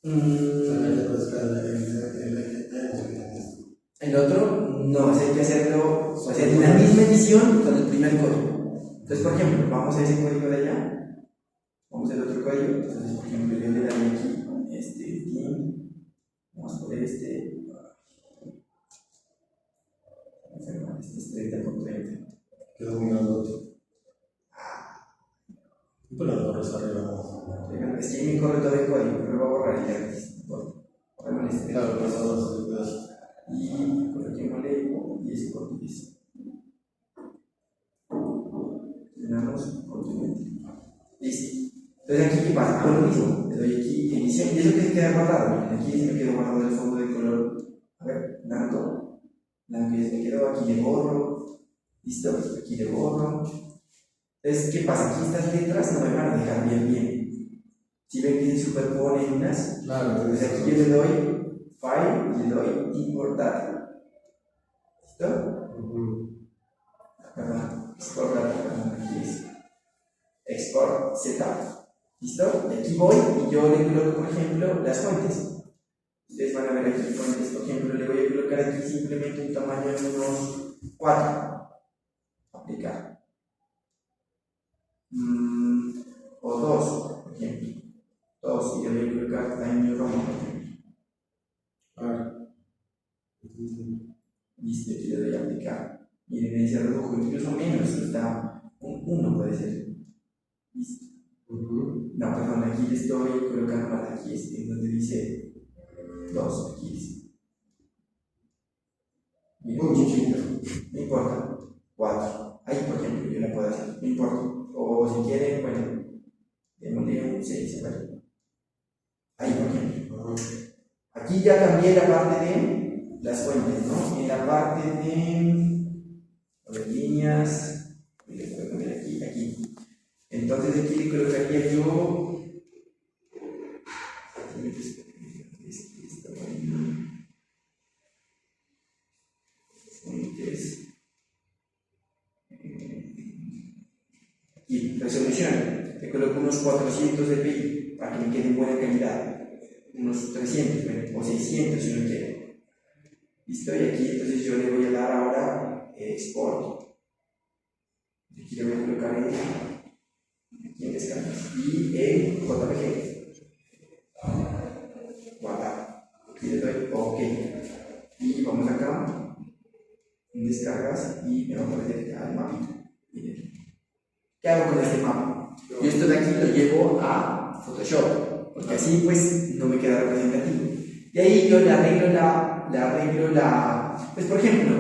O sea, El otro, No, o sea, hay que hacerlo, o sea, en la misma edición con el primer código. Entonces, por ejemplo, vamos a ese código de allá, vamos al otro código. Entonces, por ejemplo, yo le daría aquí este team, vamos por este es 30 por 30. Quedó muy grandote. Pero no desarrollamos. Es que ahí me corre todo el código, pero lo voy a borrar y ya. Ponemos este. Claro, pero eso no se puede hacer. Y coloquémosle 10 por 10. Llenamos continuamente. Listo. Entonces, aquí, ¿qué pasa? Hago lo mismo. Le doy aquí edición y eso que se queda guardado. Miren, aquí se me quedó guardado el fondo de color. A ver, blanco. Blanco ya se me quedó. Aquí le borro. Listo. Aquí le borro. Entonces, ¿qué pasa? Aquí estas letras no me van a dejar bien. Si ven que se superponen unas, Claro, entonces aquí yo le doy File y le doy Importar. ¿Listo? Perdón, Export Data, perdón, aquí es Export Setup. ¿Listo? Y aquí voy y yo le coloco, por ejemplo, las fuentes. Ustedes van a ver aquí fuentes, por ejemplo, le voy a colocar aquí simplemente un tamaño de unos 4. Aplicar. O 2, por ejemplo. 2, y yo le voy a colocar Time New Roman, por ejemplo. Listo, aquí le doy a aplicar. Miren, ahí se redujo incluso menos, está un 1 puede ser. Listo. No, perdón, aquí le estoy colocando más aquí, en donde dice 2, aquí dice. Miren, muy chiquito, no importa. 4, ahí por ejemplo, yo la puedo hacer, no importa. O si quieren, bueno, démosle un 6, a ver. Ahí por ejemplo. Aquí ya cambié la parte de las fuentes, ¿no? En la parte de líneas, le voy a poner aquí. Entonces aquí le colocaría yo fuentes y resolución. Le coloco unos 400 dpi para que me quede en buena calidad. Unos 300, bueno, o 600 si no quiero. Listo, y aquí entonces yo le voy a dar ahora export. Aquí le voy a colocar aquí en descargas y en JPG. Guardar. Aquí le doy OK. Y vamos acá en descargas y me va a aparecer ya el mapa. Miren. ¿Qué hago con este mapa? Yo esto de aquí lo llevo a Photoshop, porque así pues no me queda representativo. Y ahí yo le arreglo pues por ejemplo,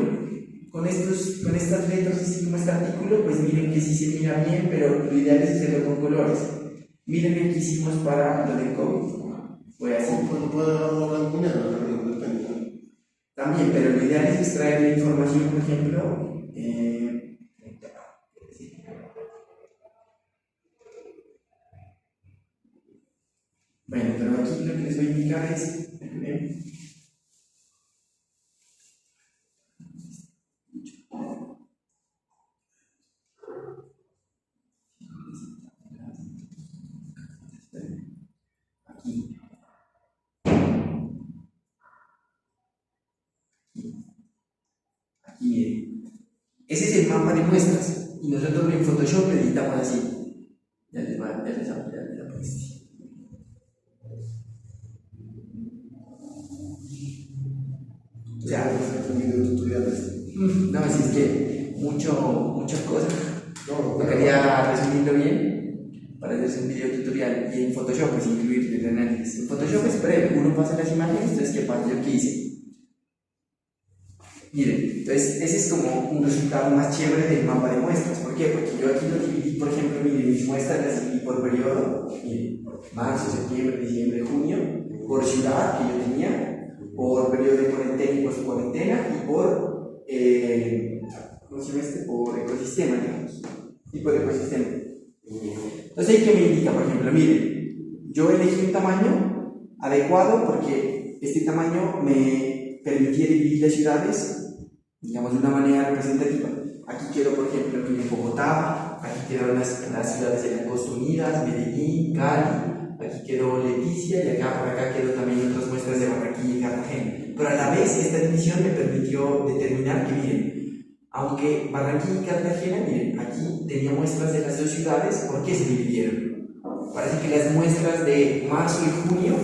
con estas letras así como este artículo, pues miren que sí se mira bien, pero lo ideal es hacerlo con colores. Miren lo que hicimos para lo del COVID. Fue así. Puede dar una blanco y negro, depende. También, pero lo ideal es extraer la información, por ejemplo, bueno, pero aquí lo que les voy a indicar es aquí miren, ese es el mapa de muestras y nosotros en Photoshop lo editamos así. Ya les aparece. O sea, tutoriales. no, si es que muchas cosas. No, quería resumirlo bien para hacerse un video tutorial y en Photoshop pues incluir el análisis. En Photoshop es breve, uno pasa las imágenes, entonces ¿qué pasa? ¿Yo qué hice? Miren, entonces ese es como un resultado más chévere del mapa de muestras. ¿Por qué? Porque yo aquí lo dividí, por ejemplo, miren, mis muestras las dividí por periodo, miren, marzo, septiembre, diciembre, junio, por ciudad que yo tenía, por periodo de cuarentena y por cuarentena y por ¿cómo se llama este? Por ecosistema, digamos. Tipo de ecosistema. Entonces, ¿qué me indica? Por ejemplo, miren, yo elegí un tamaño adecuado porque este tamaño me permitía dividir las ciudades, digamos, de una manera representativa. Aquí quedó, por ejemplo, miren, Bogotá, aquí quedaron las ciudades de la Costa Unidas, Medellín, Cali, aquí quedó Leticia y acá por acá quedó también otras muestras de Barranquilla y Cartagena. Pero a la vez vez esta división me permitió determinar que, miren, aunque Barranquilla y Cartagena, miren, aquí tenía muestras de las dos ciudades, ¿por qué se dividieron? Parece que las muestras de marzo y junio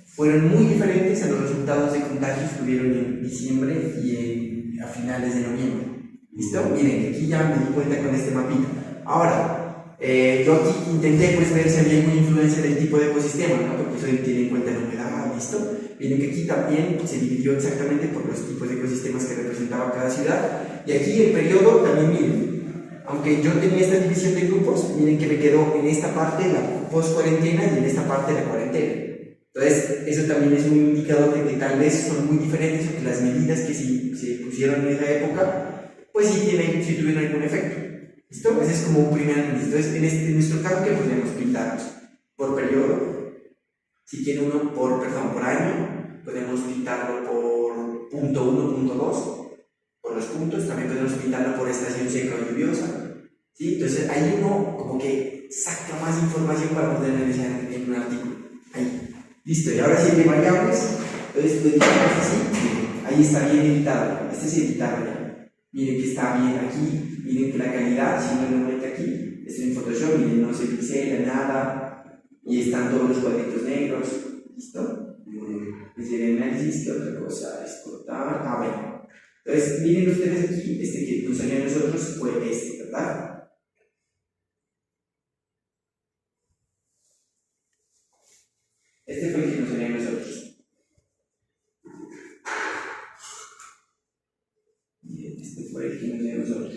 fueron muy diferentes a los resultados de contagios que hubieron en diciembre y a finales de noviembre. ¿Listo? Miren, aquí ya me di cuenta con este mapita. Ahora, yo aquí intenté pues ver si había alguna influencia del tipo de ecosistema, ¿no? Porque eso tiene en cuenta la humedad, ¿listo? Miren que aquí también se dividió exactamente por los tipos de ecosistemas que representaba cada ciudad. Y aquí el periodo también, miren, aunque yo tenía esta división de grupos, miren que me quedó en esta parte la post-cuarentena y en esta parte la cuarentena. Entonces, eso también es un indicador de que tal vez son muy diferentes o que las medidas que se pusieron en esa época, pues sí tuvieron algún efecto. ¿Listo? Ese es como un primer análisis. Entonces, en nuestro caso, ¿qué podemos pintarlos? Por periodo, si tiene uno por año, podemos pintarlo por punto 1, punto 2, por los puntos, también podemos pintarlo por estación seca o lluviosa. ¿Sí? Entonces, ahí uno como que saca más información para poder analizar en un artículo. Ahí. Listo, y ahora sí hay variables, entonces lo editamos así, ahí está bien editado, este es editado ya. Miren que está bien aquí, miren que la calidad, si no lo mete aquí, esto en Photoshop, miren, no se pixela nada, y están todos los cuadritos negros, ¿listo? Decir el análisis, ¿qué otra cosa? Exportar, bueno. Entonces, miren ustedes aquí, este que nos salió a nosotros fue este, ¿verdad? Este fue el que nos salió a nosotros. Este fue el que nos salió a nosotros.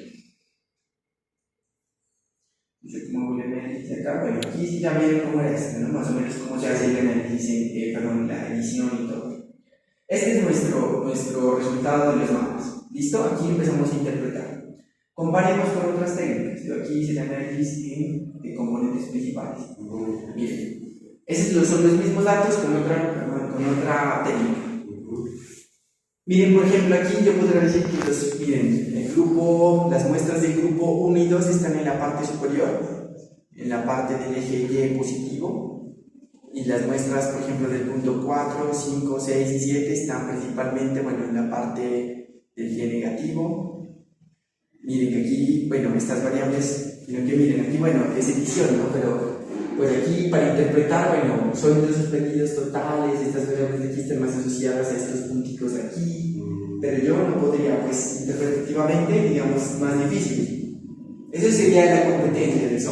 No sé cómo voy a análisis acá. Bueno, aquí sí ya vieron cómo era esto, ¿no? Más o menos cómo se hace el análisis, la edición y todo. Este es nuestro resultado de los mapas. ¿Listo? Aquí empezamos a interpretar. Comparemos con otras técnicas. Yo aquí hice el análisis de componentes principales. Miren. Esos son los mismos datos con otra técnica. Miren, por ejemplo, aquí yo podría decir que las muestras del grupo 1 y 2 están en la parte superior, en la parte del eje Y positivo, y las muestras, por ejemplo, del punto 4, 5, 6 y 7 están principalmente, en la parte del Y negativo. Miren que aquí, estas variables, miren, aquí, es edición, ¿no? Pero pues aquí para interpretar, sólidos suspendidos totales, estas variables de aquí están más asociadas a estos punticos de aquí, pero yo no podría, interpretativamente, digamos, más difícil. Eso sería la competencia del software.